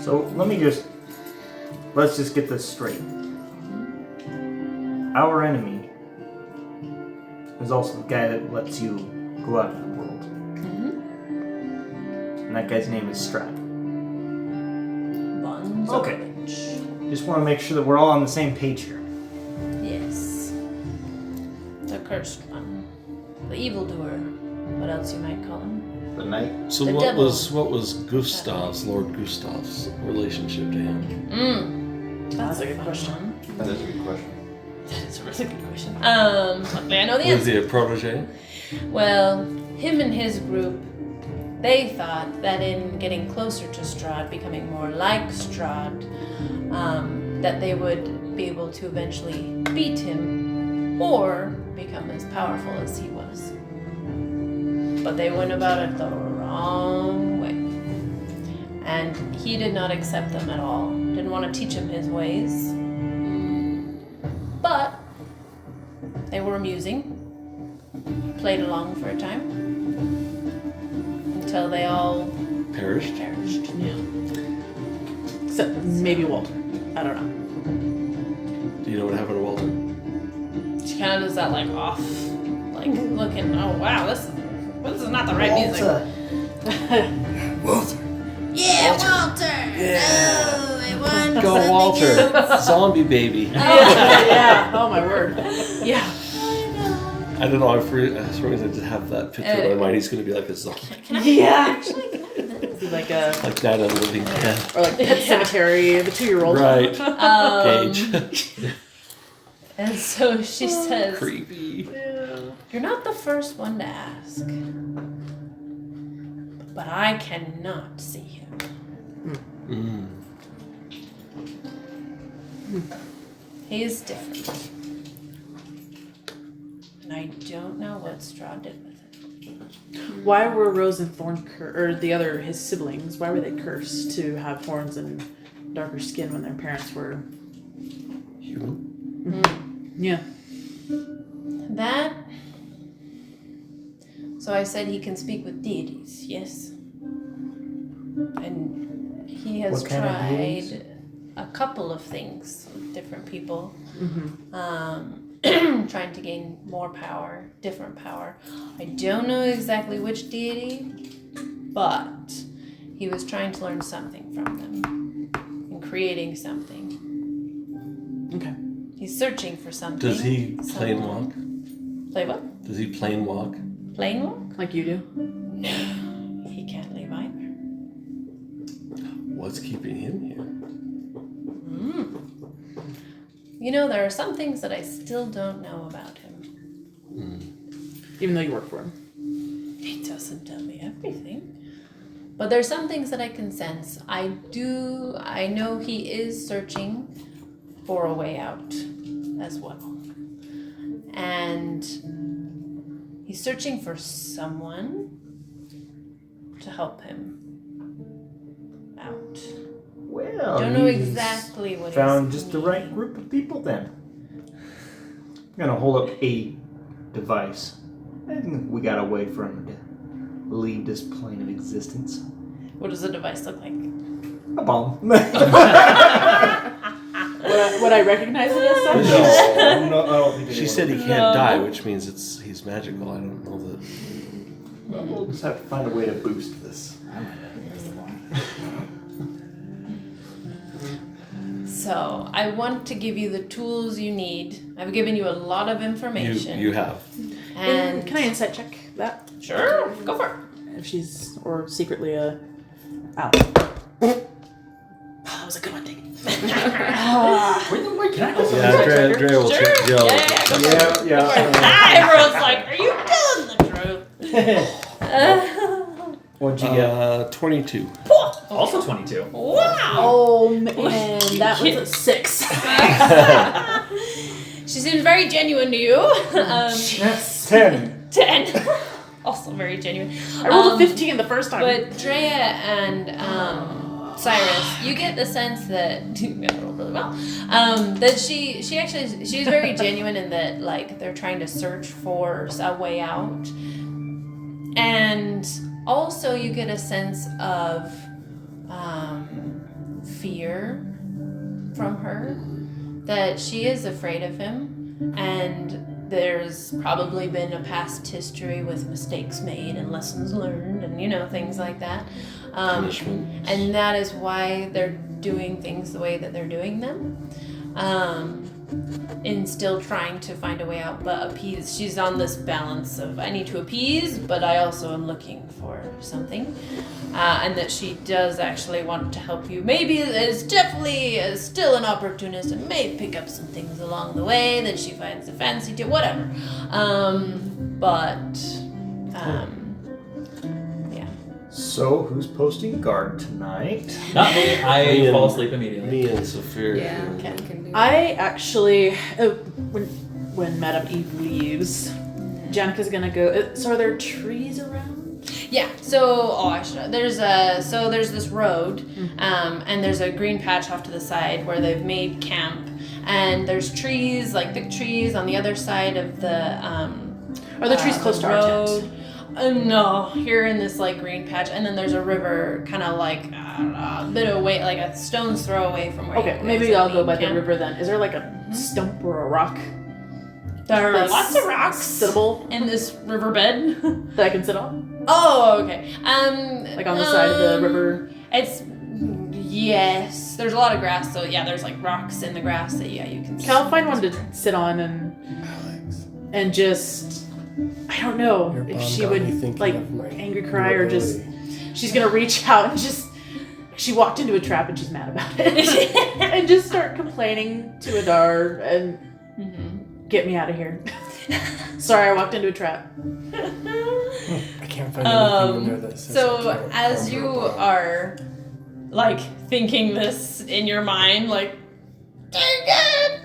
so let's just get this straight. Our enemy is also the guy that lets you go out of the world. And that guy's name is Strahd. Bonds Okay. of Rich. Just want to make sure that we're all on the same page here. Yes. The cursed one. The evildoer. What else you might call him. The knight. So The what devil. was Gustav's, Lord Gustav's relationship to him? That's a good question. one. That is a good question. That's a really good question. Luckily I know the Was answer. he a protege? Well, him and his group, they thought that in getting closer to Strahd, becoming more like Strahd, that they would be able to eventually beat him or become as powerful as he was. But they went about it the wrong way. And he did not accept them at all. Didn't want to teach him his ways. But they were amusing. Played along for a time. Until they all Perished? perished. Except maybe Walter. I don't know. Do you know what happened to Walter? She kind of does that like off, like looking, oh wow, this is not the right music. Walter. Yeah, Walter! Oh, Walter, zombie baby. Yeah. Oh my word. Yeah. I don't know. For some reason, I just have that picture in my mind. He's going to be like a zombie, Yeah. Like a like Night of the Living Dead. or like Pet Cemetery, the 2-year-old. Right. Gage. And so she says, Creepy. "You're not the first one to ask, but I cannot see him. He is different. And I don't know what Strahd did with it." Why were Rose and Thorn or his siblings? Why were they cursed to have horns and darker skin when their parents were? Human. Yeah. That. So I said he can speak with deities, yes? And he has What kind of deities? tried a couple of things with different people. Trying to gain more power, different power. I don't know exactly which deity, but he was trying to learn something from them and creating something. Okay. He's searching for something. Does he plane someone. walk? Play what? Does he plane walk? Plane walk? Like you do. No, he can't leave either. What's keeping him here? You know, there are some things that I still don't know about him. Even though you work for him. He doesn't tell me everything. But there's some things that I can sense. I know he is searching for a way out as well. And he's searching for someone to help him out. Well, Don't know he's exactly what found he's just the right group of people then. I'm gonna hold up a device. And we gotta wait for him to leave this plane of existence. What does the device look like? A bomb. Would I recognize it as such? No, I don't think She anyone said he will. can't die, which means he's magical. I don't know that. Well, we'll just have to find a way to boost this. So, I want to give you the tools you need. I've given you a lot of information. You have. And Can I insight check that? Sure, go for it. If she's or secretly a. Ow. That was a good one, dang it. Wait, can I go Yeah, Dre will Sure. check. Jill. Yeah. Everyone's like, are you telling the truth? What'd you get? 22. Also 22. Wow. Oh man, that was a 6. She seems very genuine to you. 10. 10. Also very genuine. I rolled a 15 the first time. But Drea and Cyrus, you get the sense that you rolled really well. That she's very genuine in that like they're trying to search for a way out, and also you get a sense of fear from her, that she is afraid of him, and there's probably been a past history with mistakes made and lessons learned and things like that. Punishment. And that is why they're doing things the way that they're doing them. In still trying to find a way out, but appease. She's on this balance of I need to appease, but I also am looking for something. And that she does actually want to help you. Maybe is definitely still an opportunist and may pick up some things along the way that she finds a fancy to, whatever. Yeah. So, who's posting guard tonight? Not me. I Me fall and- asleep immediately. Me and Saveur. Yeah, we can do that. I actually, when Madame Eve leaves, Janica's gonna go. So are there trees around? Yeah. So, there's this road, and there's a green patch off to the side where they've made camp, and there's trees, like big trees, on the other side of the. Are the trees close to our tent? No, you're in this like green patch, and then there's a river, kind of like a bit away, like a stone's throw away from where. Okay, you maybe guys I'll are go by making the camp. river then. Is there like a stump or a rock There are that's lots of rocks sittable in this riverbed. that I can sit on? Oh, okay. Like on the side of the river? It's Yes, there's a lot of grass, so yeah, there's like rocks in the grass that you can. I'll find one to sit on and just, I don't know Your if mom she got me would thinking like of my angry cry or just ability. she's gonna reach out and just. She walked into a trap and she's mad about it, and just start complaining to Adar and get me out of here. Sorry, I walked into a trap. I can't find anything near this. So as you are like thinking this in your mind, like, dang it!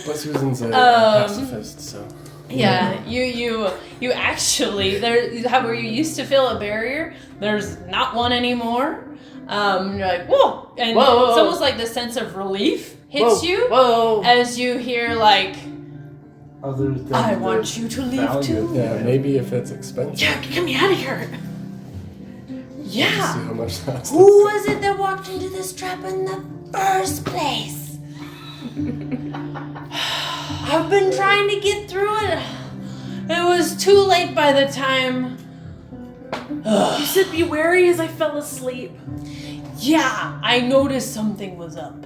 But Susan's a pacifist, so. Yeah, you actually there. Where you used to feel a barrier, there's not one anymore. You're like, whoa, and Whoa. it's almost like this sense of relief hits you Whoa. as you hear like, Other than I the want you to leave value too. of the Yeah, item. maybe if it's expensive. Yeah, get me out of here. See Yeah. how much that's. Who was it that walked into this trap in the first place? I've been trying to get through it. It was too late by the time. You said be wary as I fell asleep. Yeah, I noticed something was up.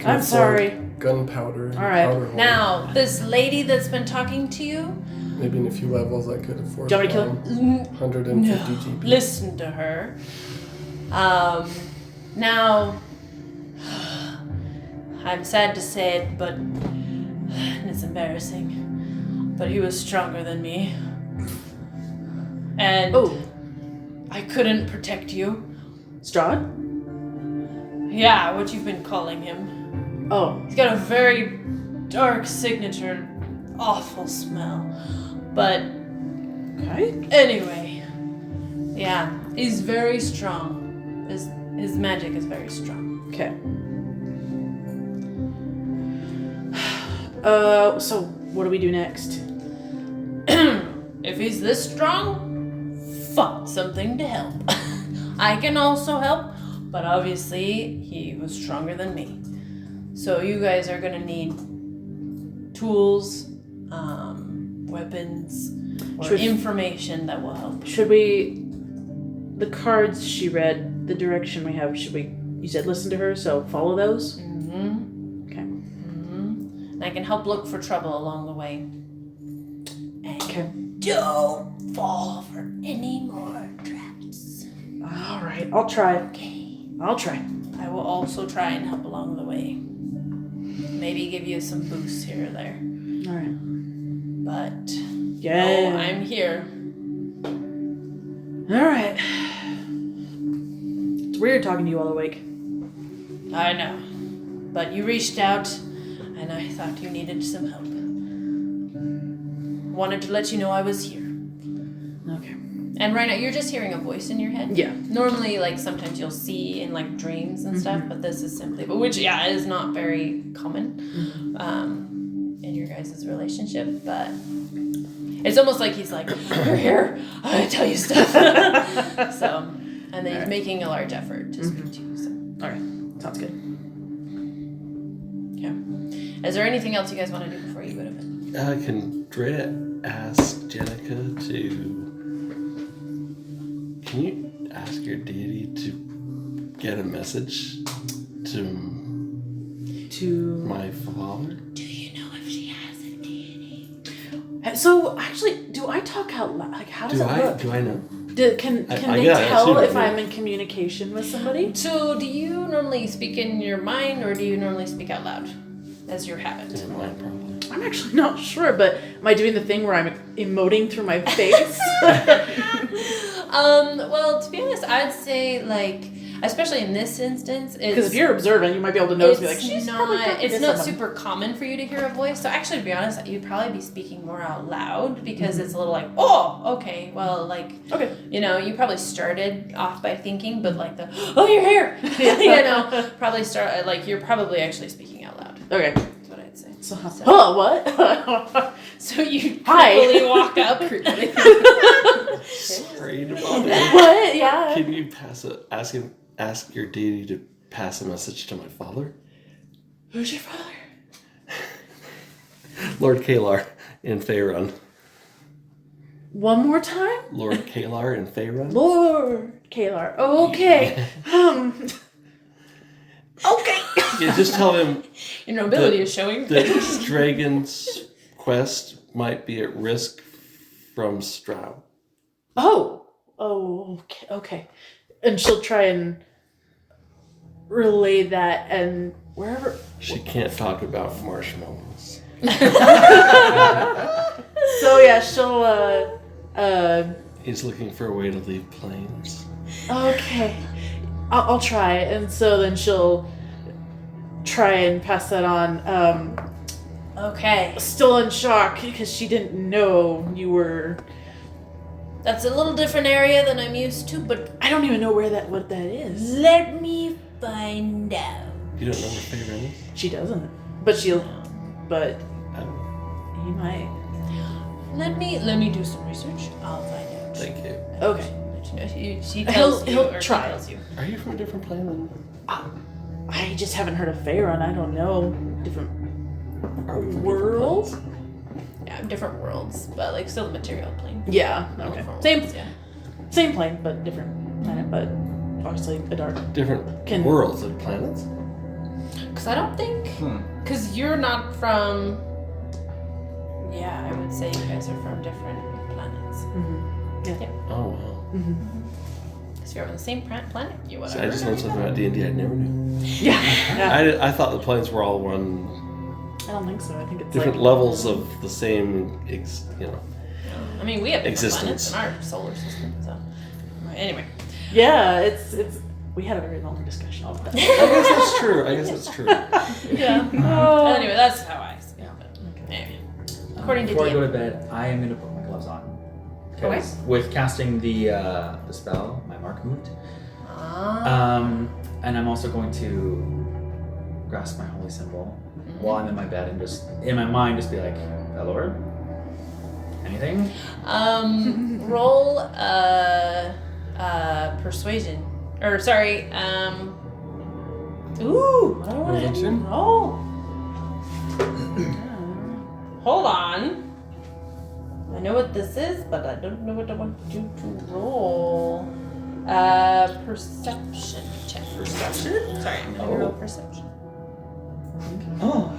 I'm sorry. Gunpowder. All right. Powder horn. Now, this lady that's been talking to you, Maybe in a few levels I could afford. Do you want me to kill him? 150 GP. listen to her. Now, I'm sad to say it, but it's embarrassing. But he was stronger than me. And I couldn't protect you. Strahd? Yeah, what you've been calling him. Oh. He's got a very dark signature, awful smell. But Okay. anyway, yeah, he's very strong. His magic is very strong. Okay. So what do we do next? If he's this strong, find something to help. I can also help, but obviously he was stronger than me. So you guys are gonna need tools, weapons, or information that will help. Should we, the cards she read, the direction we have, you said listen to her, so follow those? Mm-hmm. Okay. Mm-hmm. And I can help look for trouble along the way. And Okay. don't fall for any more traps. All right, I'll try. Okay. I'll try. I will also try and help along the way. Maybe give you some boosts here or there. All right. But Yeah. I'm here. All right. It's weird talking to you while awake. I know. But you reached out, and I thought you needed some help. Wanted to let you know I was here. Okay. And right now, you're just hearing a voice in your head. Yeah. Normally, like, sometimes you'll see in, like, dreams and stuff, but this is simply, which, yeah, is not very common in your guys' relationship, but it's almost like he's like, you're here, I gotta tell you stuff. So, and then he's making a large effort to speak to you, so. All right. Sounds good. Yeah. Is there anything else you guys want to do before you go to bed? Can Drea ask Jenica to... Can you ask your deity to get a message to my father? Do you know if she has a deity? So actually, do I talk out loud? Like, how does it look? Do I know? Can I they got it. I tell assume if it, I'm in communication with somebody? So, do you normally speak in your mind, or do you normally speak out loud as your habit? Is it mine, probably? I'm actually not sure, but am I doing the thing where I'm emoting through my face? Well, to be honest, I'd say, like, especially in this instance, Because if you're observant, you might be able to notice. Be like, it's she's probably not, talking it's to not someone." super common for you to hear a voice. So actually, to be honest, you'd probably be speaking more out loud because it's a little like, oh, okay, well, like, Okay. you know, you probably started off by thinking, but like the, oh, you're here, you know, probably start, like, you're probably actually speaking out loud. Okay. That's what I'd say. So, oh, what? So you Hi. creepily walk up. Creepily. Sorry about it. What? Yeah. Can you ask your deity to pass a message to my father? Who's your father? Lord Kalar in Faerun. One more time? Lord Kalar and Faerun. Lord Kalar. Okay. Okay. Yeah, just tell him Your nobility is showing. that Dragon's quest might be at risk from Strahd. Oh, okay. And she'll try and relay that, and wherever. She can't talk about marshmallows. So yeah, she'll He's looking for a way to leave planes. Okay, I'll try, and so then she'll try and pass that on. Okay. Still in shock because she didn't know you were. That's a little different area than I'm used to, but I don't even know what that is. let me find out. You don't know where Faerun is? She doesn't, but she'll. But Oh, you might. Let me do some research. I'll find out. thank you. Okay. She tells you, He'll or try. She tells you. Are you from a different planet? I just haven't heard of Faerun. I don't know different Are we from worlds. Yeah, different worlds, but like still the material plane. Yeah. Okay. Different Same. worlds, yeah. Same plane, but different planet. But obviously a dark. Different Can- worlds and planets? Because I don't think. Because you're not from. Yeah, I would say you guys are from different planets. Oh, wow. Because you're on the same planet. You So whatever. I just learned something about D&D I never knew. Yeah. I thought the planets were all one, I don't think so. I think it's different like, levels of the same, I mean, we have different Existence. planets in our solar system. So anyway. Yeah. It's. We had a very long discussion about that. I guess that's true. Yeah. Anyway, that's how I see it. But anyway, according to Before I go DM. to bed, I am going to put my gloves on. Okay. 'Cause with casting the spell, my mark moved. And I'm also going to grasp my holy symbol while I'm in my bed and just, in my mind, just be like, Lord, anything? Roll persuasion. Or sorry, ooh, I don't want to Religion? roll. Hold on. I know what this is, but I don't know what I want you to roll. Perception check. Perception? Sorry, I'm gonna roll perception. Oh.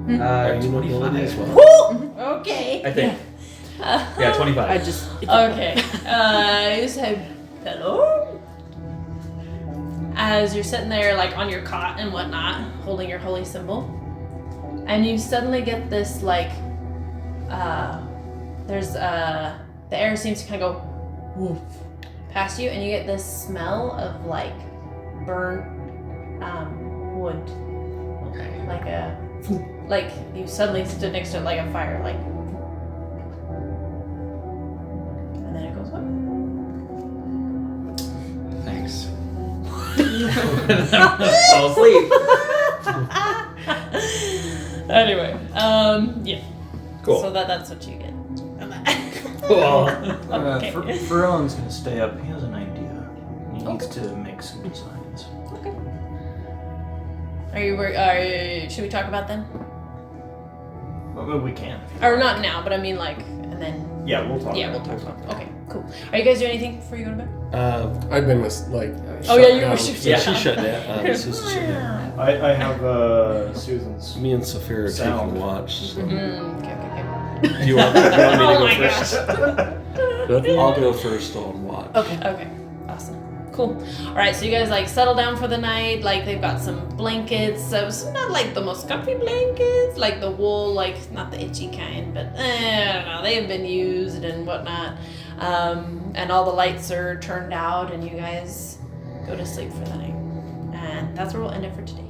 Are you nobility as 25. well? Okay. I think. Yeah, 25. I just. Okay. You say hello? As you're sitting there, like on your cot and whatnot, holding your holy symbol, and you suddenly get this like, the air seems to kind of go woof past you, and you get this smell of like burnt wood, Okay. like you suddenly stood next to like a fire, like, and then it goes what? Thanks. Fall asleep. Anyway, yeah. Cool. So that's what you get. Cool. Okay. Ferellen's gonna stay up. He has an idea. He needs to make some designs. Should we talk about them? Well, we can. Or not now, but I mean like, and then Yeah, we'll talk. yeah, we'll talk about. Okay, cool. Are you guys doing anything before you go to bed? I've been like. Oh yeah, you were down. shifting. Yeah, she shut down. Susan shut down. I have Susan's. Me and Saveur are Sound. taking watch. So. Okay. Do you want me to Oh go my first? I'll go first on watch. Okay. Awesome. Cool. All right. So you guys like settle down for the night. Like they've got some blankets. So it's not like the most comfy blankets, like the wool, like not the itchy kind, but I don't know. They've been used and whatnot. And all the lights are turned out, and you guys go to sleep for the night. And that's where we'll end it for today.